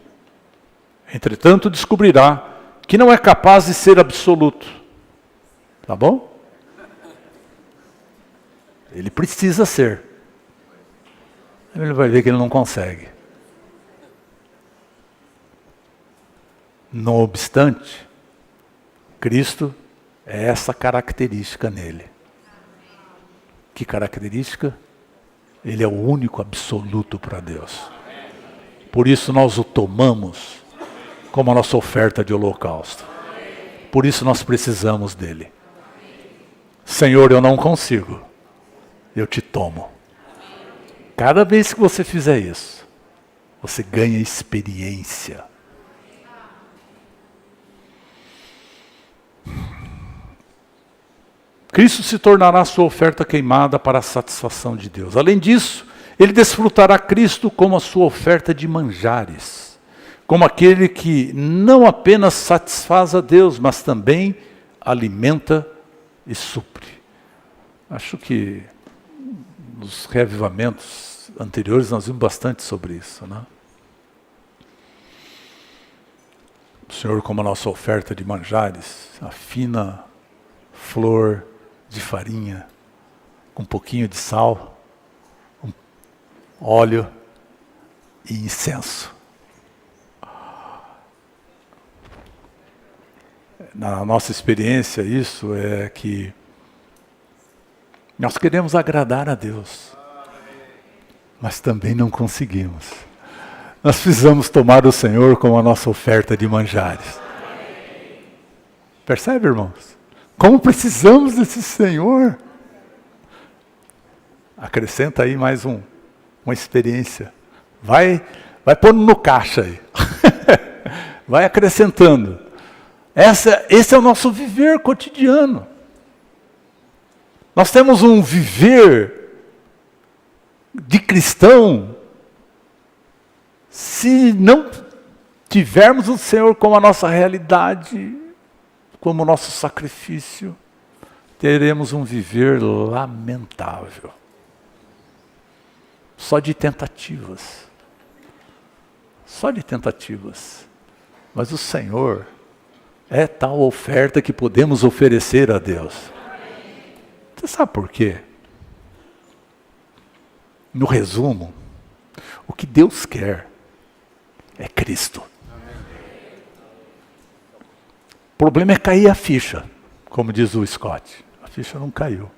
Entretanto, descobrirá que não é capaz de ser absoluto. Tá bom? Ele precisa ser. Ele vai ver que ele não consegue. Não obstante, Cristo é essa característica nele. Que característica? Ele é o único absoluto para Deus. Por isso nós o tomamos como a nossa oferta de holocausto. Por isso nós precisamos dele. Senhor, eu não consigo. Eu te tomo. Cada vez que você fizer isso, você ganha experiência. Cristo se tornará sua oferta queimada para a satisfação de Deus. Além disso, ele desfrutará Cristo como a sua oferta de manjares, como aquele que não apenas satisfaz a Deus, mas também alimenta e supre. Acho que nos reavivamentos anteriores nós vimos bastante sobre isso, né? O Senhor como a nossa oferta de manjares, a fina flor de farinha, com um pouquinho de sal, óleo e incenso. Na nossa experiência, isso é que nós queremos agradar a Deus, mas também não conseguimos. Nós precisamos tomar o Senhor como a nossa oferta de manjares. Percebe, irmãos? Como precisamos desse Senhor? Acrescenta aí mais uma experiência. Vai pondo no caixa aí. Vai acrescentando. Esse é o nosso viver cotidiano. Nós temos um viver de cristão se não tivermos o Senhor como a nossa realidade, como o nosso sacrifício, teremos um viver lamentável. Só de tentativas. Só de tentativas. Mas o Senhor é tal oferta que podemos oferecer a Deus. Você sabe por quê? No resumo, o que Deus quer é Cristo. O problema é cair a ficha, como diz o Scott. A ficha não caiu.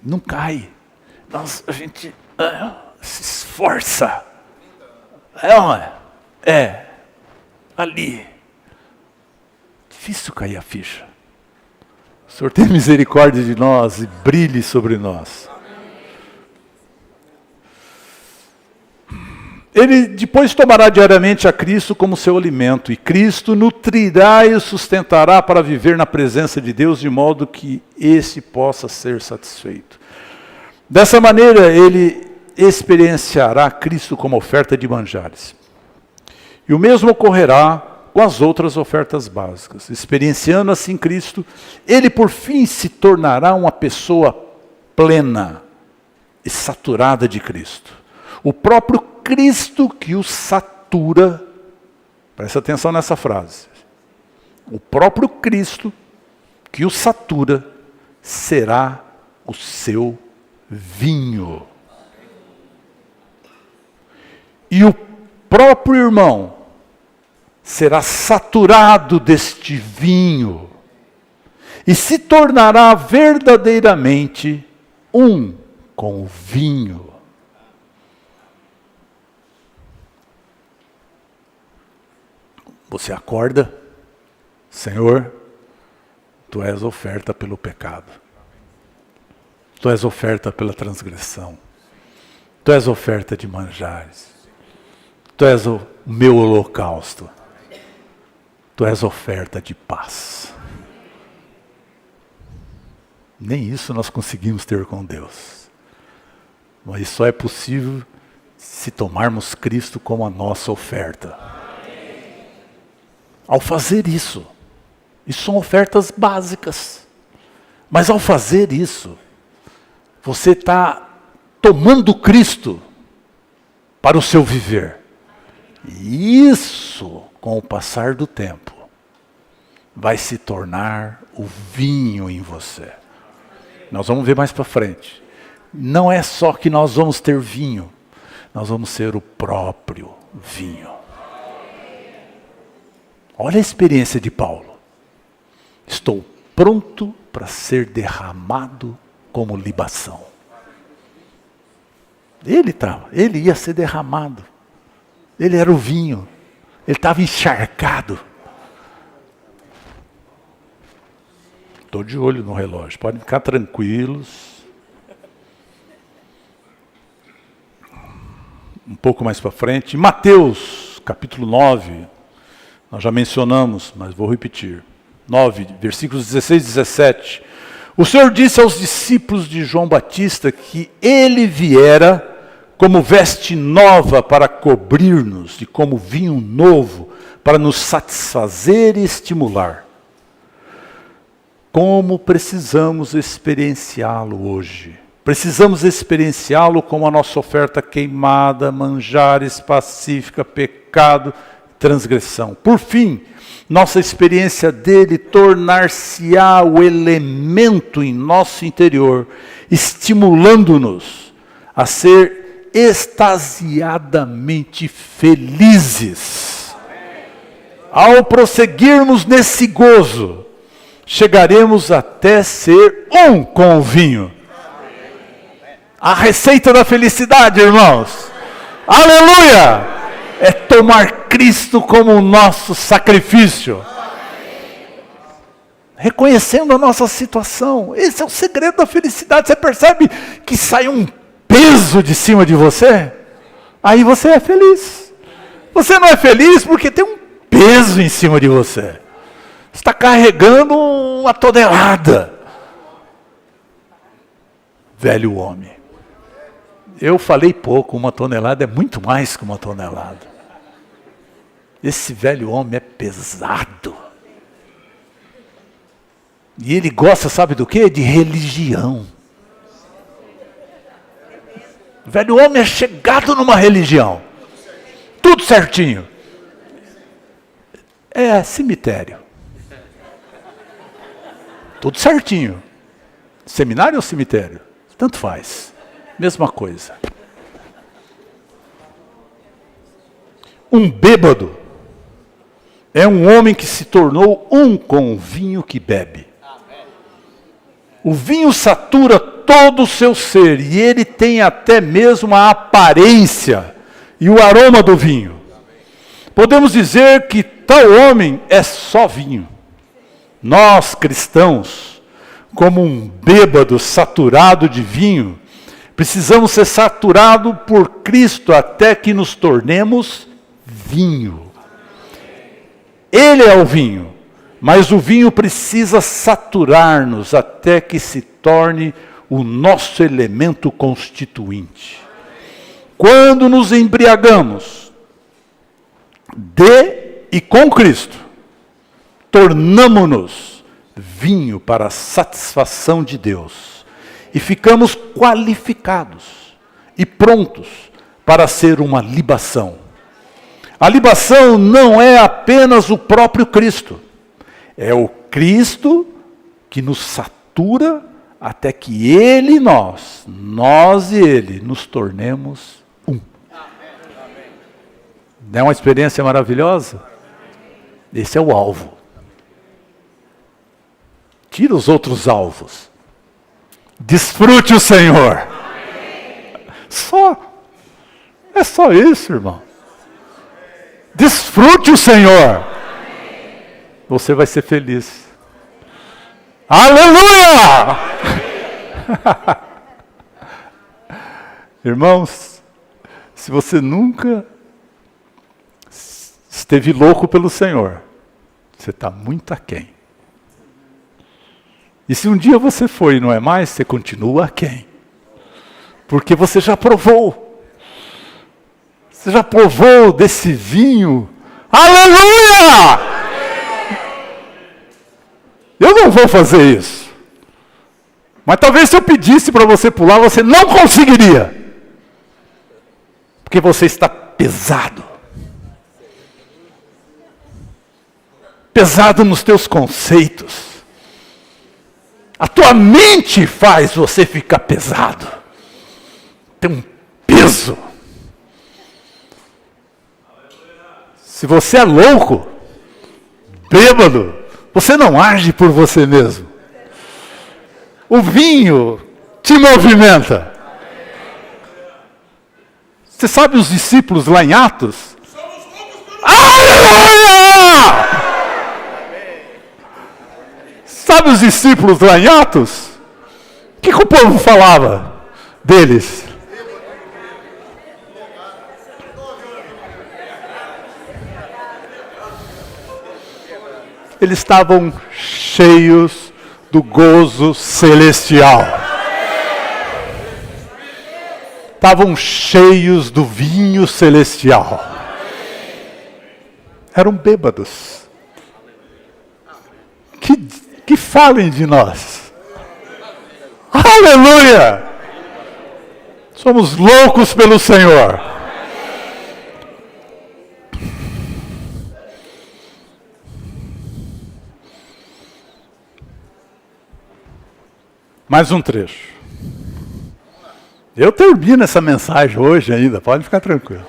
Não cai. A gente se esforça. Ali. Difícil cair a ficha. O Senhor tenha misericórdia de nós e brilhe sobre nós. Ele depois tomará diariamente a Cristo como seu alimento, e Cristo nutrirá e o sustentará para viver na presença de Deus, de modo que esse possa ser satisfeito. Dessa maneira, ele experienciará Cristo como oferta de manjares. E o mesmo ocorrerá com as outras ofertas básicas. Experienciando assim Cristo, ele por fim se tornará uma pessoa plena e saturada de Cristo. O próprio Cristo que o satura, presta atenção nessa frase, o próprio Cristo que o satura será o seu vinho. E o próprio irmão será saturado deste vinho e se tornará verdadeiramente um com o vinho. Você acorda, Senhor, Tu és oferta pelo pecado. Tu és oferta pela transgressão. Tu és oferta de manjares. Tu és o meu holocausto. Tu és oferta de paz. Nem isso nós conseguimos ter com Deus. Mas só é possível se tomarmos Cristo como a nossa oferta. Ao fazer isso são ofertas básicas. Mas ao fazer isso, você está tomando Cristo para o seu viver. E isso, com o passar do tempo, vai se tornar o vinho em você. Nós vamos ver mais para frente. Não é só que nós vamos ter vinho, nós vamos ser o próprio vinho. Olha a experiência de Paulo. Estou pronto para ser derramado como libação. Ele ia ser derramado. Ele era o vinho. Ele estava encharcado. Estou de olho no relógio, podem ficar tranquilos. Um pouco mais para frente, Mateus, capítulo 9, nós já mencionamos, mas vou repetir. 9, versículos 16 e 17. O Senhor disse aos discípulos de João Batista que ele viera como veste nova para cobrir-nos, e como vinho novo para nos satisfazer e estimular. Como precisamos experienciá-lo hoje? Precisamos experienciá-lo como a nossa oferta queimada, manjares, pacífica, pecado, transgressão. Por fim, nossa experiência dele tornar-se-á o elemento em nosso interior, estimulando-nos a ser extasiadamente felizes. Ao prosseguirmos nesse gozo, chegaremos até ser um com o vinho. A receita da felicidade, irmãos. Aleluia! É tomar Cristo como o nosso sacrifício. Reconhecendo a nossa situação. Esse é o segredo da felicidade. Você percebe que sai um peso de cima de você? Aí você é feliz. Você não é feliz porque tem um peso em cima de você. Você está carregando uma tonelada. velho homem. Eu falei pouco, 1 tonelada é muito mais que 1 tonelada. Esse velho homem é pesado. E ele gosta, sabe do quê? De religião. O velho homem é chegado numa religião. Tudo certinho. É cemitério. Tudo certinho. Seminário ou cemitério? Tanto faz. Mesma coisa. Um bêbado é um homem que se tornou um com o vinho que bebe. O vinho satura todo o seu ser e ele tem até mesmo a aparência e o aroma do vinho. Podemos dizer que tal homem é só vinho. Nós, cristãos, como um bêbado saturado de vinho, precisamos ser saturados por Cristo até que nos tornemos vinho. Ele é o vinho, mas o vinho precisa saturar-nos até que se torne o nosso elemento constituinte. Quando nos embriagamos de e com Cristo, tornamo-nos vinho para a satisfação de Deus. E ficamos qualificados e prontos para ser uma libação. A libação não é apenas o próprio Cristo. É o Cristo que nos satura até que Ele e nós e Ele, nos tornemos um. Não é uma experiência maravilhosa? Esse é o alvo. Tira os outros alvos. Desfrute o Senhor. É só isso, irmão. Desfrute o Senhor. Você vai ser feliz. Aleluia! Irmãos, se você nunca esteve louco pelo Senhor, você está muito aquém. E se um dia você foi e não é mais, você continua aquém. Porque você já provou. Você já provou desse vinho. Aleluia! Eu não vou fazer isso. Mas talvez se eu pedisse para você pular, você não conseguiria. Porque você está pesado. Pesado nos teus conceitos. A tua mente faz você ficar pesado. Tem um peso. Se você é louco, bêbado, você não age por você mesmo. O vinho te movimenta. Você sabe os discípulos lá em Atos? Aleluia! Sabe os discípulos lá em Atos? O que o povo falava deles? Eles estavam cheios do gozo celestial. Estavam cheios do vinho celestial. Eram bêbados. Que falem de nós. Aleluia! Somos loucos pelo Senhor. Mais um trecho. Eu termino essa mensagem hoje ainda, pode ficar tranquilo.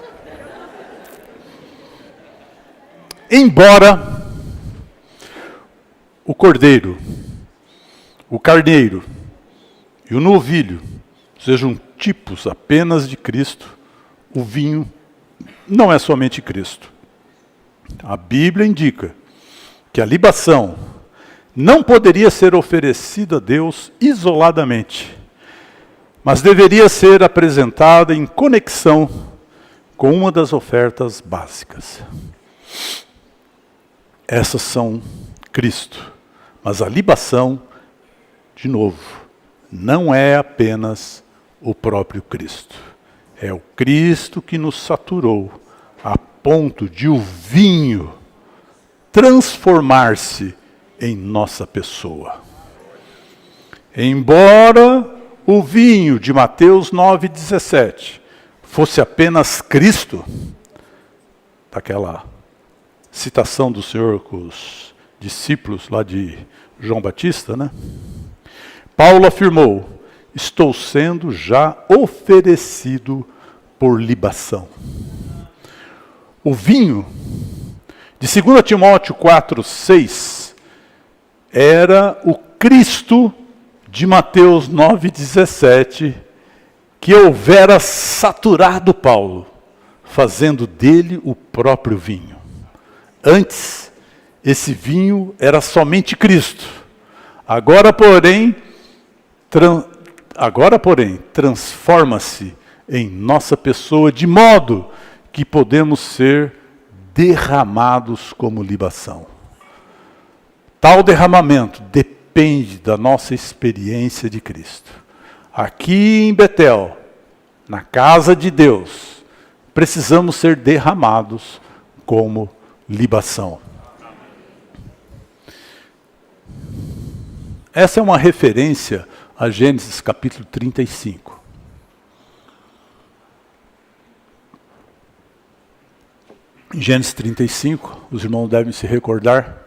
Embora o cordeiro, o carneiro e o novilho sejam tipos apenas de Cristo, o vinho não é somente Cristo. A Bíblia indica que a libação não poderia ser oferecida a Deus isoladamente, mas deveria ser apresentada em conexão com uma das ofertas básicas. Essas são Cristo, mas a libação, de novo, não é apenas o próprio Cristo. É o Cristo que nos saturou a ponto de o vinho transformar-se em nossa pessoa. Embora o vinho de Mateus 9,17 fosse apenas Cristo, daquela citação do Senhor com os discípulos lá de João Batista, né? Paulo afirmou: estou sendo já oferecido por libação. O vinho de 2 Timóteo 4,6 era o Cristo de Mateus 9,17 que houvera saturado Paulo, fazendo dele o próprio vinho. Antes, esse vinho era somente Cristo. Agora, porém, transforma-se em nossa pessoa, de modo que podemos ser derramados como libação. Tal derramamento depende da nossa experiência de Cristo. Aqui em Betel, na casa de Deus, precisamos ser derramados como libação. Essa é uma referência a Gênesis capítulo 35. Em Gênesis 35, os irmãos devem se recordar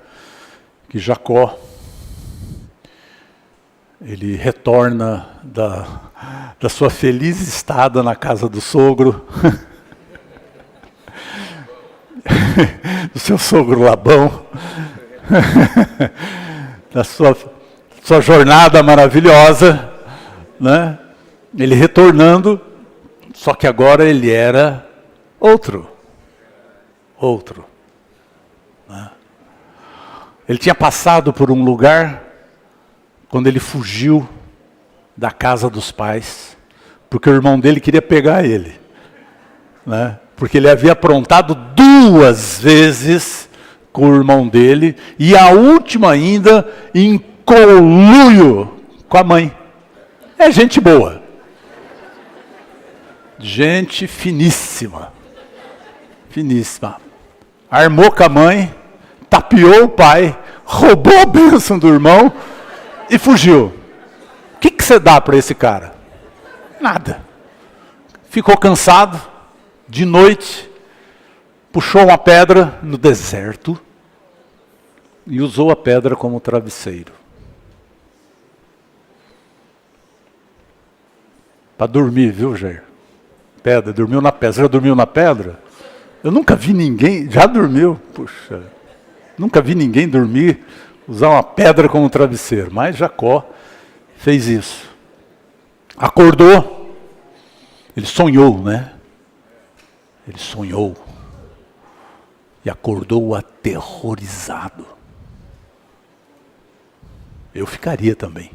que Jacó, ele retorna da sua feliz estada na casa do sogro, do seu sogro Labão, da sua jornada maravilhosa, né? Ele retornando, só que agora ele era outro. Né? Ele tinha passado por um lugar, quando ele fugiu da casa dos pais, porque o irmão dele queria pegar ele, né? Porque ele havia aprontado 2 vezes com o irmão dele, e a última ainda em conluio com a mãe. É gente boa. Gente finíssima. Finíssima. Armou com a mãe, tapeou o pai, roubou a bênção do irmão e fugiu. O que você dá para esse cara? Nada. Ficou cansado, de noite, puxou uma pedra no deserto e usou a pedra como travesseiro. Para dormir, viu, Jair? Pedra, dormiu na pedra. Você já dormiu na pedra? Eu nunca vi ninguém, já dormiu, puxa, nunca vi ninguém dormir, usar uma pedra como travesseiro, mas Jacó fez isso. Acordou, ele sonhou, né? Ele sonhou e acordou aterrorizado. Eu ficaria também.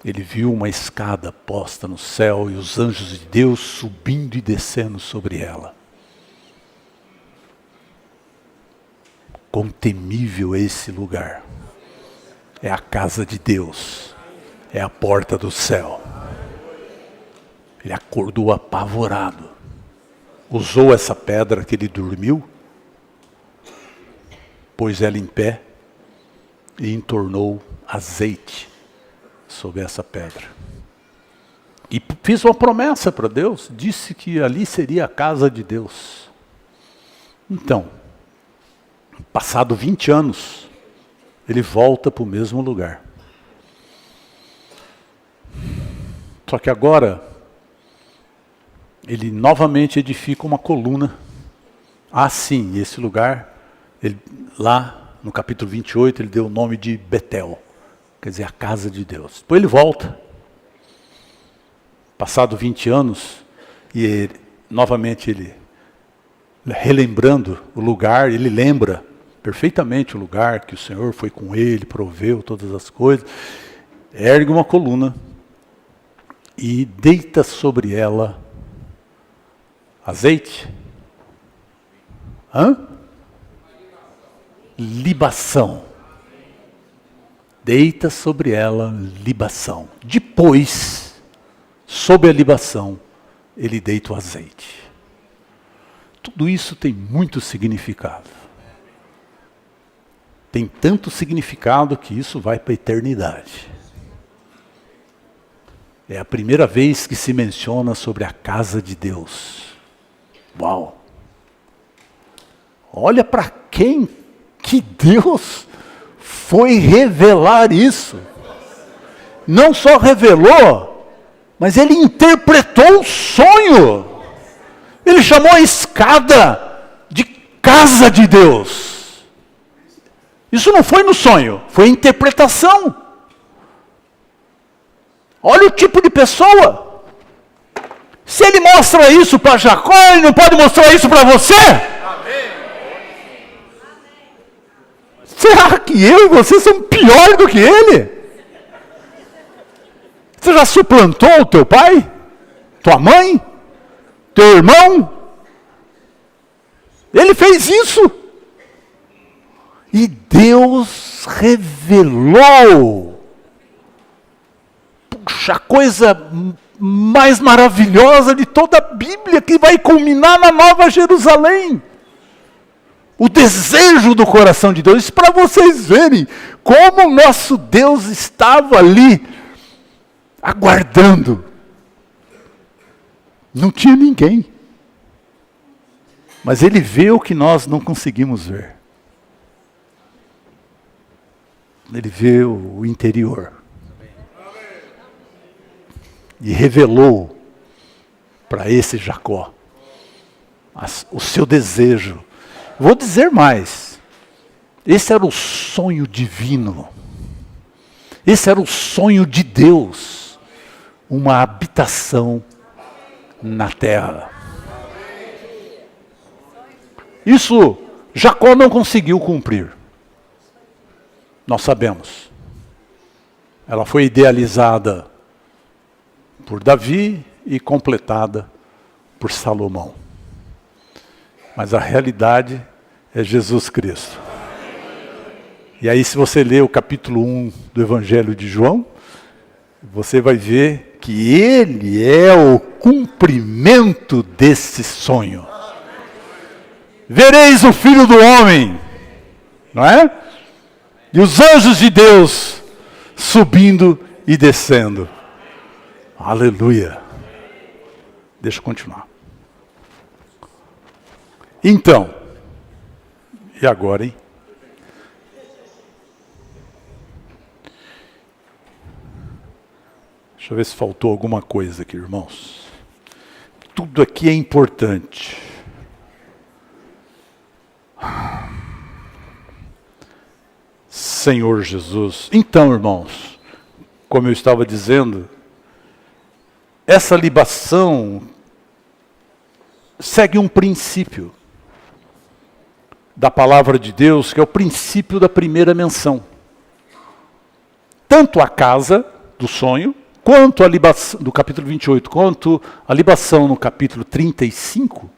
Ele viu uma escada posta no céu e os anjos de Deus subindo e descendo sobre ela. Quão temível é esse lugar. É a casa de Deus. É a porta do céu. Ele acordou apavorado. Usou essa pedra que ele dormiu, pôs ela em pé e entornou azeite sobre essa pedra. E fiz uma promessa para Deus, disse que ali seria a casa de Deus. Então, passado 20 anos, ele volta para o mesmo lugar. Só que agora, ele novamente edifica uma coluna. Ah, sim, esse lugar, lá no capítulo 28, ele deu o nome de Betel. Quer dizer, a casa de Deus. Depois ele volta. Passado 20 anos, e novamente ele, relembrando o lugar, ele lembra perfeitamente o lugar que o Senhor foi com ele, proveu todas as coisas. Ergue uma coluna e deita sobre ela azeite. Libação. deita sobre ela libação. Depois, sob a libação, ele deita o azeite. Tudo isso tem muito significado. Tem tanto significado que isso vai para a eternidade. É a primeira vez que se menciona sobre a casa de Deus. Uau! Olha para quem que Deus foi revelar isso. Não só revelou, mas ele interpretou o sonho. Ele chamou a escada de casa de Deus. Isso não foi no sonho, foi interpretação. Olha o tipo de pessoa. Se ele mostra isso para Jacó, ele não pode mostrar isso para você? Amém. Será que eu e você somos pior do que ele? Você já suplantou o teu pai? Tua mãe? Teu irmão? Ele fez isso. E Deus revelou. Puxa, a coisa mais maravilhosa de toda a Bíblia, que vai culminar na Nova Jerusalém. O desejo do coração de Deus. Isso para vocês verem como o nosso Deus estava ali, aguardando. Não tinha ninguém. Mas ele vê o que nós não conseguimos ver. Ele vê o interior. E revelou para esse Jacó o seu desejo. Vou dizer mais. Esse era o sonho divino. Esse era o sonho de Deus. Uma habitação na terra. Isso Jacó não conseguiu cumprir. Nós sabemos. Ela foi idealizada por Davi e completada por Salomão. Mas a realidade é Jesus Cristo. E aí, se você ler o capítulo 1 do Evangelho de João, você vai ver que ele é o cumprimento desse sonho. Vereis o Filho do Homem, não é? E os anjos de Deus subindo e descendo. Aleluia. Deixa eu continuar. Então, e agora, hein? Deixa eu ver se faltou alguma coisa aqui, irmãos. Tudo aqui é importante. Senhor Jesus. Então, irmãos, como eu estava dizendo, essa libação segue um princípio da palavra de Deus, que é o princípio da primeira menção. Tanto a casa do sonho, quanto a libação, do capítulo 28, quanto a libação no capítulo 35,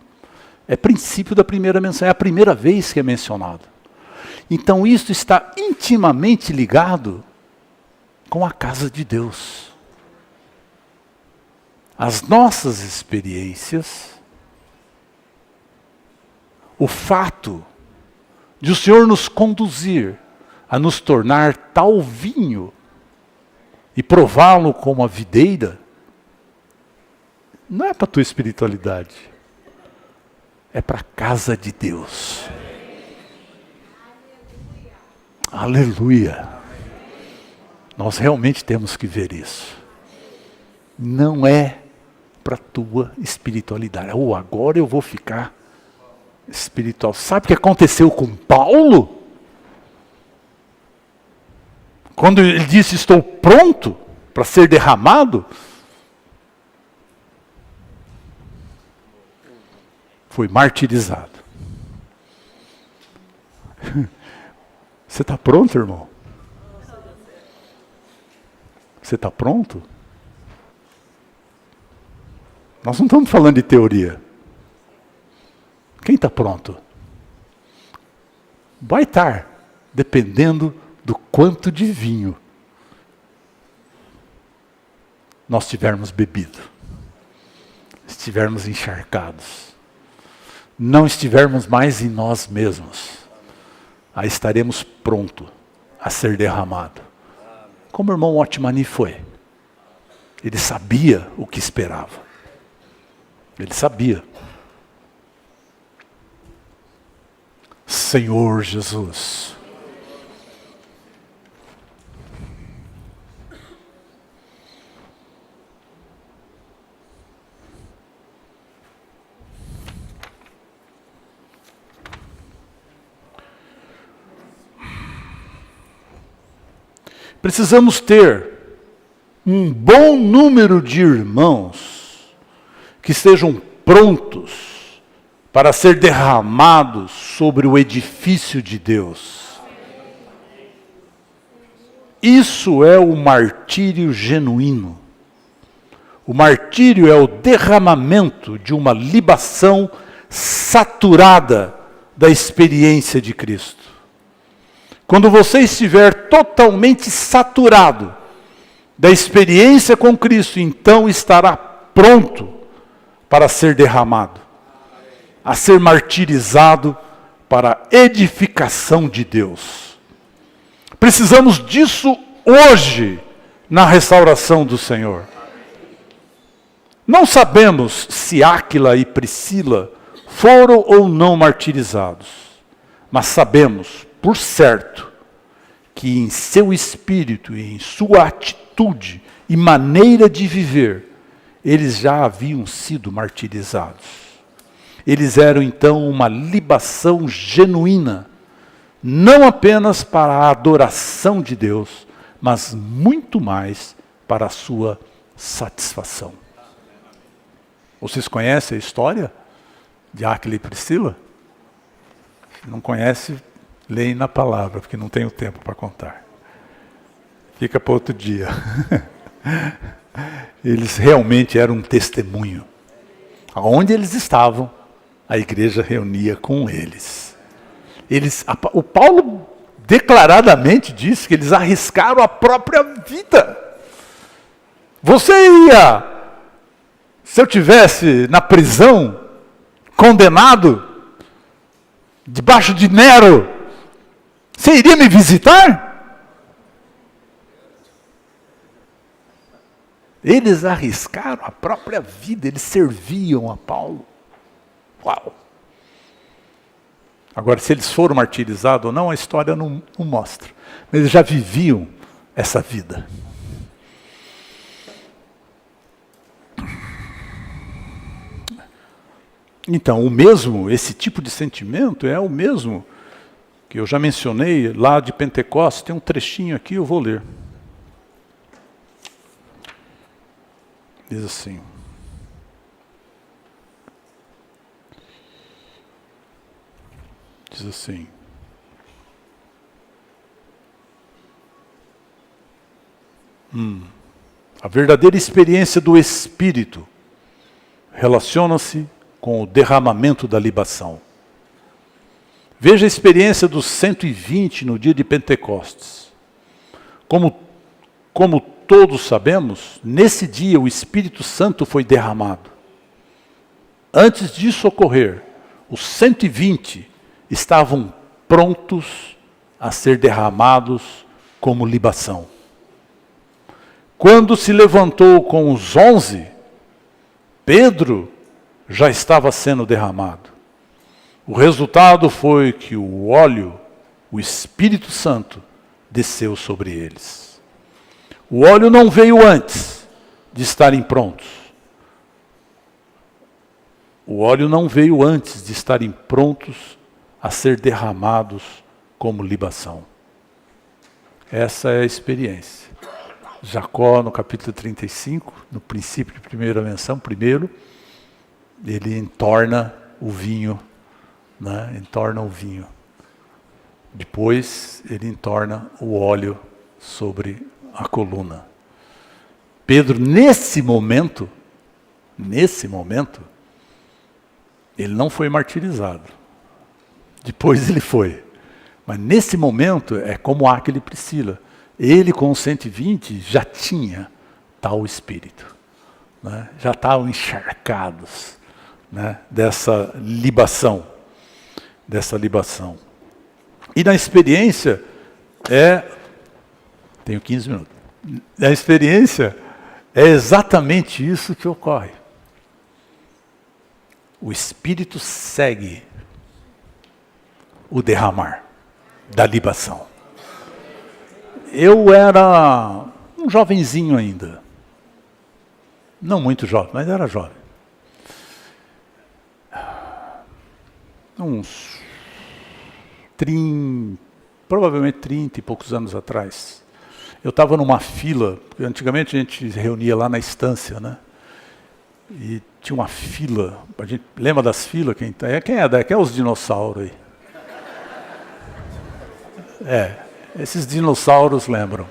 é princípio da primeira menção, é a primeira vez que é mencionado. Então isso está intimamente ligado com a casa de Deus. As nossas experiências, o fato de o Senhor nos conduzir a nos tornar tal vinho e prová-lo como a videira, não é para a tua espiritualidade, é para a casa de Deus. Aleluia. Nós realmente temos que ver isso. Não é para a tua espiritualidade. Agora eu vou ficar espiritual. Sabe o que aconteceu com Paulo? Quando ele disse, estou pronto para ser derramado, foi martirizado. Você está pronto, irmão? Você está pronto? Nós não estamos falando de teoria. Quem está pronto? Vai estar, dependendo do quanto de vinho nós tivermos bebido, estivermos encharcados, não estivermos mais em nós mesmos, aí estaremos prontos a ser derramado. Como o irmão Otmani foi. Ele sabia o que esperava. Ele sabia. Senhor Jesus. Precisamos ter um bom número de irmãos que estejam prontos para ser derramados sobre o edifício de Deus. Isso é o martírio genuíno. O martírio é o derramamento de uma libação saturada da experiência de Cristo. Quando você estiver totalmente saturado da experiência com Cristo, então estará pronto para ser derramado, a ser martirizado para a edificação de Deus. Precisamos disso hoje, na restauração do Senhor. Não sabemos se Áquila e Priscila foram ou não martirizados, mas sabemos, por certo, que em seu espírito e em sua atitude e maneira de viver, eles já haviam sido martirizados. Eles eram então uma libação genuína, não apenas para a adoração de Deus, mas muito mais para a sua satisfação. Vocês conhecem a história de Áquila e Priscila? Se não conhece, leem na palavra, porque não tenho tempo para contar. Fica para outro dia. Eles realmente eram um testemunho. Aonde eles estavam, a igreja reunia com eles. O Paulo declaradamente disse que eles arriscaram a própria vida. Se eu tivesse na prisão, condenado, debaixo de Nero, você iria me visitar? Eles arriscaram a própria vida, eles serviam a Paulo. Uau! Agora, se eles foram martirizados ou não, a história não mostra. Mas eles já viviam essa vida. Então, esse tipo de sentimento é o mesmo que eu já mencionei lá de Pentecostes. Tem um trechinho aqui, eu vou ler. Diz assim. Diz assim. A verdadeira experiência do Espírito relaciona-se com o derramamento da libação. Veja a experiência dos 120 no dia de Pentecostes. Como todos sabemos, nesse dia o Espírito Santo foi derramado. Antes disso ocorrer, os 120 estavam prontos a ser derramados como libação. Quando se levantou com os 11, Pedro já estava sendo derramado. O resultado foi que o óleo, o Espírito Santo, desceu sobre eles. O óleo não veio antes de estarem prontos. O óleo não veio antes de estarem prontos a ser derramados como libação. Essa é a experiência. Jacó, no capítulo 35, no princípio de primeira menção, primeiro, ele entorna o vinho, né? Entorna o vinho. Depois, ele entorna o óleo sobre a coluna. Pedro, nesse momento, ele não foi martirizado. Depois ele foi. Mas nesse momento é como Áquila e Priscila. Ele com os 120 já tinha tal espírito. Né? Já estavam encharcados, né? Dessa libação. E na experiência, tenho 15 minutos. Na experiência, é exatamente isso que ocorre. O Espírito segue o derramar da libação. Eu era um jovenzinho ainda. Não muito jovem, mas era jovem. Provavelmente 30 e poucos anos atrás. Eu estava numa fila, porque antigamente a gente se reunia lá na estância, né? E tinha uma fila, a gente lembra das filas? Quem é os dinossauros aí? Esses dinossauros lembram.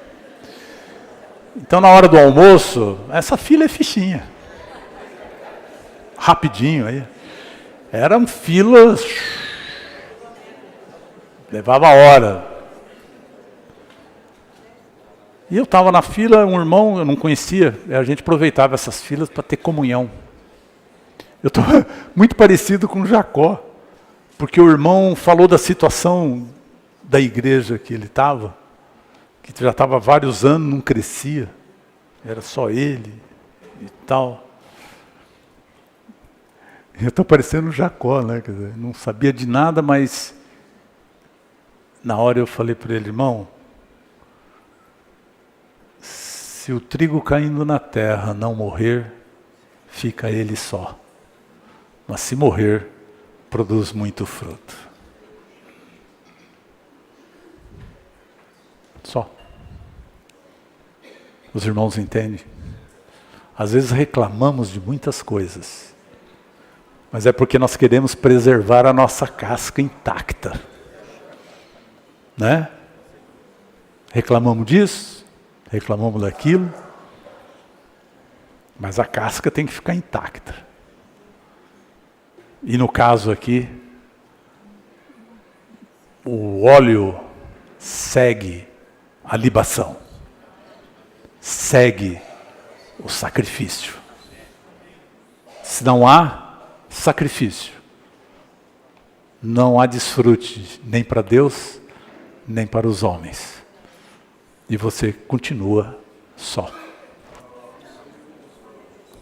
Então na hora do almoço, essa fila é fichinha. Rapidinho aí. Eram filas, levava hora. E eu estava na fila, um irmão, eu não conhecia, a gente aproveitava essas filas para ter comunhão. Eu estou muito parecido com Jacó, porque o irmão falou da situação da igreja que ele estava, que já estava há vários anos, não crescia, era só ele e tal. Eu estou parecendo Jacó, né? Quer dizer, não sabia de nada, mas na hora eu falei para ele, irmão, se o trigo caindo na terra não morrer, fica ele só. Mas se morrer, produz muito fruto. Só. Os irmãos entendem? Às vezes reclamamos de muitas coisas, mas é porque nós queremos preservar a nossa casca intacta. Né? Reclamamos disso, reclamamos daquilo, mas a casca tem que ficar intacta. E no caso aqui, o óleo segue a libação, segue o sacrifício. Se não há sacrifício, não há desfrute nem para Deus, nem para os homens. E você continua só.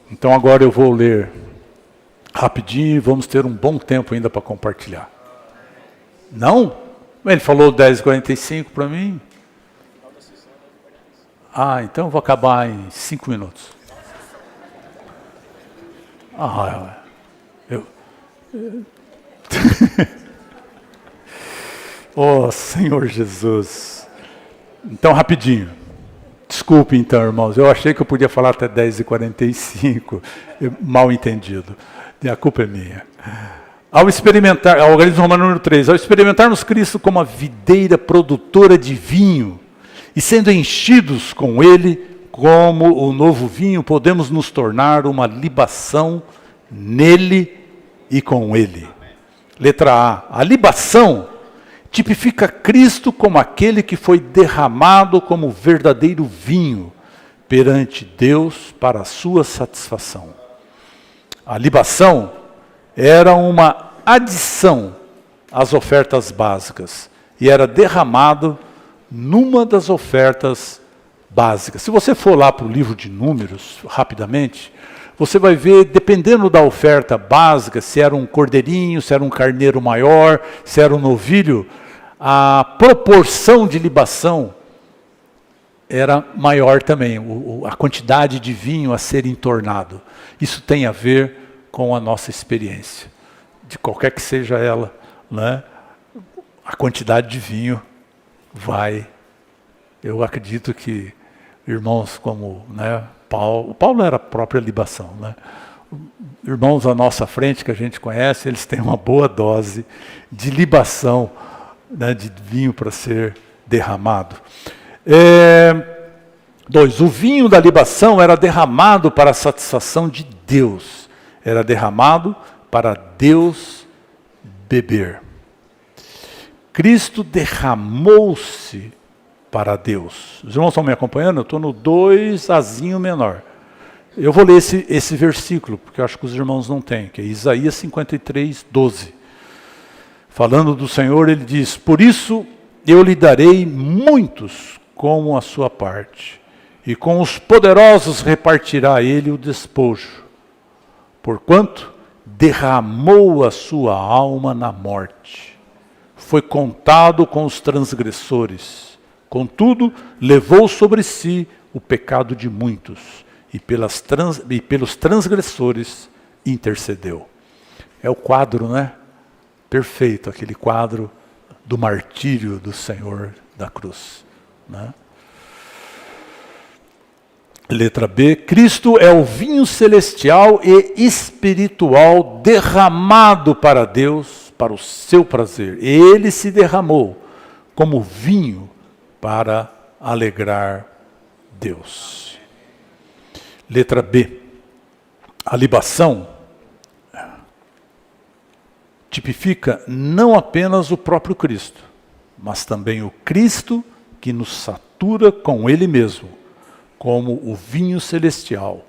Então agora eu vou ler rapidinho e vamos ter um bom tempo ainda para compartilhar. Não? Ele falou 10h45 para mim. Então eu vou acabar em 5 minutos. Oh, Senhor Jesus. Então, rapidinho. Desculpe, então, irmãos. Eu achei que eu podia falar até 10h45. Mal entendido. A culpa é minha. Ao experimentar, ao organismo romano número 3, ao experimentarmos Cristo como a videira produtora de vinho, e sendo enchidos com Ele, como o novo vinho, podemos nos tornar uma libação nele e com Ele. Letra A. A libação tipifica Cristo como aquele que foi derramado como verdadeiro vinho perante Deus para a sua satisfação. A libação era uma adição às ofertas básicas e era derramado numa das ofertas básicas. Se você for lá para o livro de Números, rapidamente, você vai ver, dependendo da oferta básica, se era um cordeirinho, se era um carneiro maior, se era um novilho, a proporção de libação era maior também, a quantidade de vinho a ser entornado. Isso tem a ver com a nossa experiência, de qualquer que seja ela, né? A quantidade de vinho vai. Eu acredito que irmãos como, né, Paulo era a própria libação, né? Irmãos à nossa frente que a gente conhece, eles têm uma boa dose de libação, né, de vinho para ser derramado. 2. O vinho da libação era derramado para a satisfação de Deus. Era derramado para Deus beber. Cristo derramou-se para Deus. Os irmãos estão me acompanhando? Eu estou no 2azinho menor. Eu vou ler esse versículo, porque eu acho que os irmãos não têm, que é Isaías 53:12. Falando do Senhor, ele diz: por isso eu lhe darei muitos como a sua parte, e com os poderosos repartirá ele o despojo, porquanto derramou a sua alma na morte. Foi contado com os transgressores, contudo, levou sobre si o pecado de muitos, e pelos transgressores intercedeu. É o quadro, né? Perfeito, aquele quadro do martírio do Senhor da cruz, né? Letra B, Cristo é o vinho celestial e espiritual derramado para Deus, para o seu prazer. Ele se derramou como vinho para alegrar Deus. Letra B, a libação tipifica não apenas o próprio Cristo, mas também o Cristo que nos satura com Ele mesmo, como o vinho celestial,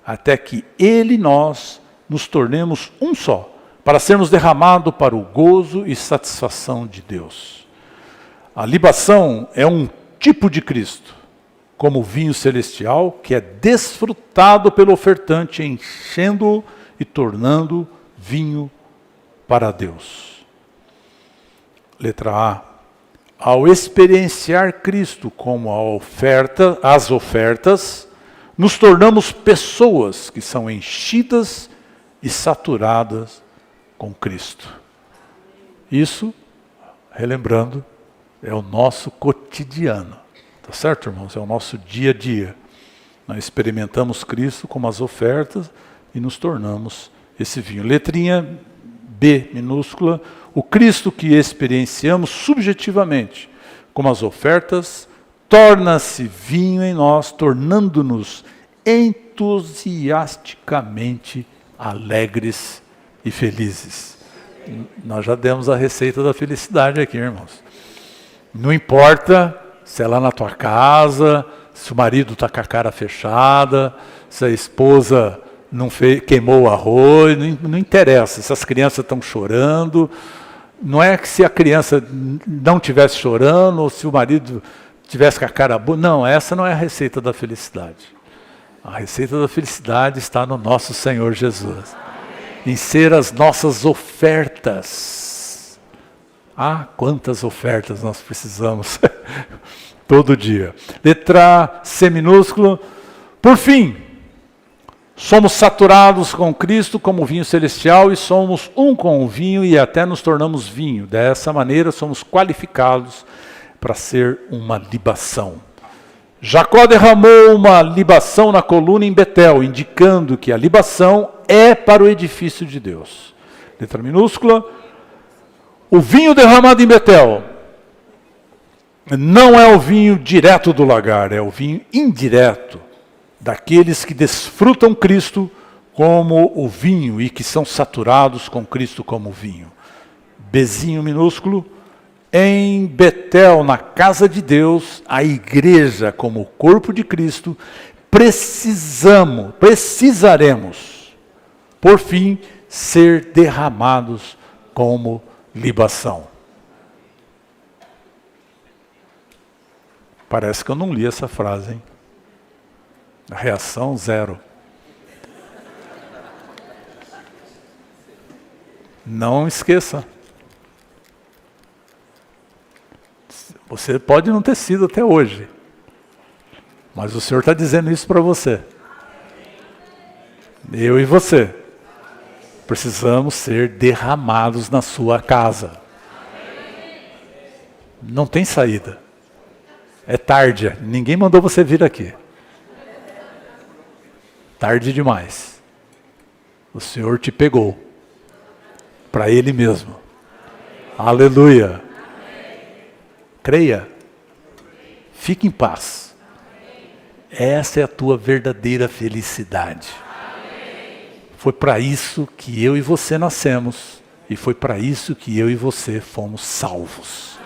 até que Ele e nós nos tornemos um só, para sermos derramados para o gozo e satisfação de Deus. A libação é um tipo de Cristo, como o vinho celestial, que é desfrutado pelo ofertante, enchendo-o e tornando vinho para Deus. Letra A. Ao experienciar Cristo como as ofertas, nos tornamos pessoas que são enchidas e saturadas com Cristo. Isso, relembrando, é o nosso cotidiano. Tá certo, irmãos? É o nosso dia a dia. Nós experimentamos Cristo como as ofertas e nos tornamos esse vinho. Letrinha B minúscula, o Cristo que experienciamos subjetivamente, como as ofertas, torna-se vinho em nós, tornando-nos entusiasticamente alegres e felizes. Nós já demos a receita da felicidade aqui, irmãos. Não importa se é lá na tua casa, se o marido está com a cara fechada, se a esposa queimou o arroz, não interessa se as crianças estão chorando. Não é que se a criança não estivesse chorando ou se o marido tivesse com a cara boa. Não, essa não é a receita da felicidade. A receita da felicidade está no nosso Senhor Jesus. Em ser as nossas ofertas. Ah, quantas ofertas nós precisamos todo dia. Letra C minúsculo. Por fim, somos saturados com Cristo como vinho celestial e somos um com o vinho e até nos tornamos vinho. Dessa maneira somos qualificados para ser uma libação. Jacó derramou uma libação na coluna em Betel, indicando que a libação é para o edifício de Deus. Letra minúscula. O vinho derramado em Betel não é o vinho direto do lagar, é o vinho indireto daqueles que desfrutam Cristo como o vinho e que são saturados com Cristo como vinho. Bezinho minúsculo. Em Betel, na casa de Deus, a igreja como o corpo de Cristo, precisaremos, por fim, ser derramados como libação. Parece que eu não li essa frase, hein? Reação zero. Não esqueça. Você pode não ter sido até hoje, mas o Senhor está dizendo isso para você. Eu e você precisamos ser derramados na sua casa. Não tem saída. É tarde. Ninguém mandou você vir aqui. Tarde demais. O Senhor te pegou para Ele mesmo. Aleluia. Creia. Fique em paz. Essa é a tua verdadeira felicidade. Foi para isso que eu e você nascemos. E foi para isso que eu e você fomos salvos.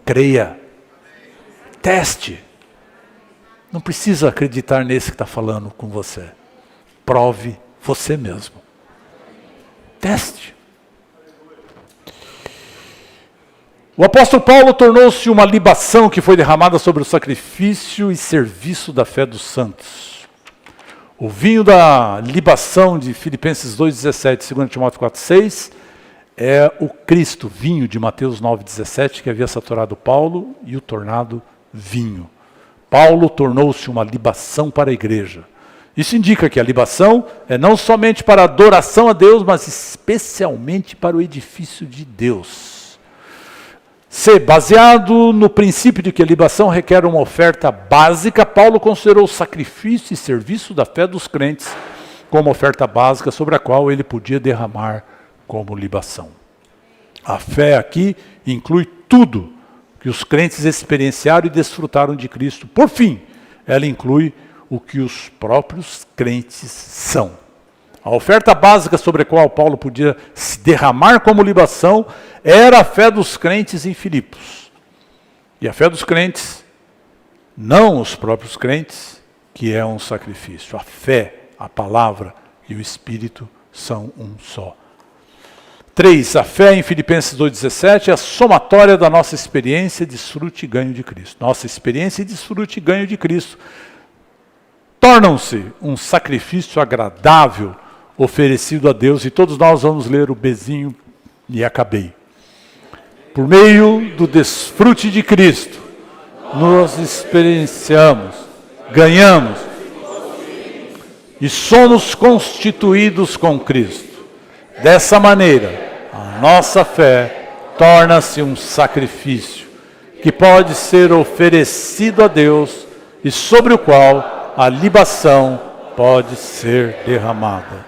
Creia. Teste. Não precisa acreditar nesse que está falando com você. Prove você mesmo. Teste. O apóstolo Paulo tornou-se uma libação que foi derramada sobre o sacrifício e serviço da fé dos santos. O vinho da libação de Filipenses 2,17, 2 Timóteo 4,6, é o Cristo, vinho de Mateus 9,17, que havia saturado Paulo e o tornado vinho. Paulo tornou-se uma libação para a igreja. Isso indica que a libação é não somente para a adoração a Deus, mas especialmente para o edifício de Deus. C. Baseado no princípio de que a libação requer uma oferta básica, Paulo considerou o sacrifício e serviço da fé dos crentes como oferta básica sobre a qual ele podia derramar como libação. A fé aqui inclui tudo que os crentes experienciaram e desfrutaram de Cristo. Por fim, ela inclui o que os próprios crentes são. A oferta básica sobre a qual Paulo podia se derramar como libação era a fé dos crentes em Filipos. E a fé dos crentes, não os próprios crentes, que é um sacrifício. A fé, a palavra e o Espírito são um só. 3. A fé em Filipenses 2,17 é a somatória da nossa experiência, desfrute e ganho de Cristo. Nossa experiência, desfrute e ganho de Cristo tornam-se um sacrifício agradável oferecido a Deus. E todos nós vamos ler o bezinho e acabei. Por meio do desfrute de Cristo, nós experienciamos, ganhamos e somos constituídos com Cristo. Dessa maneira, a nossa fé torna-se um sacrifício que pode ser oferecido a Deus e sobre o qual a libação pode ser derramada.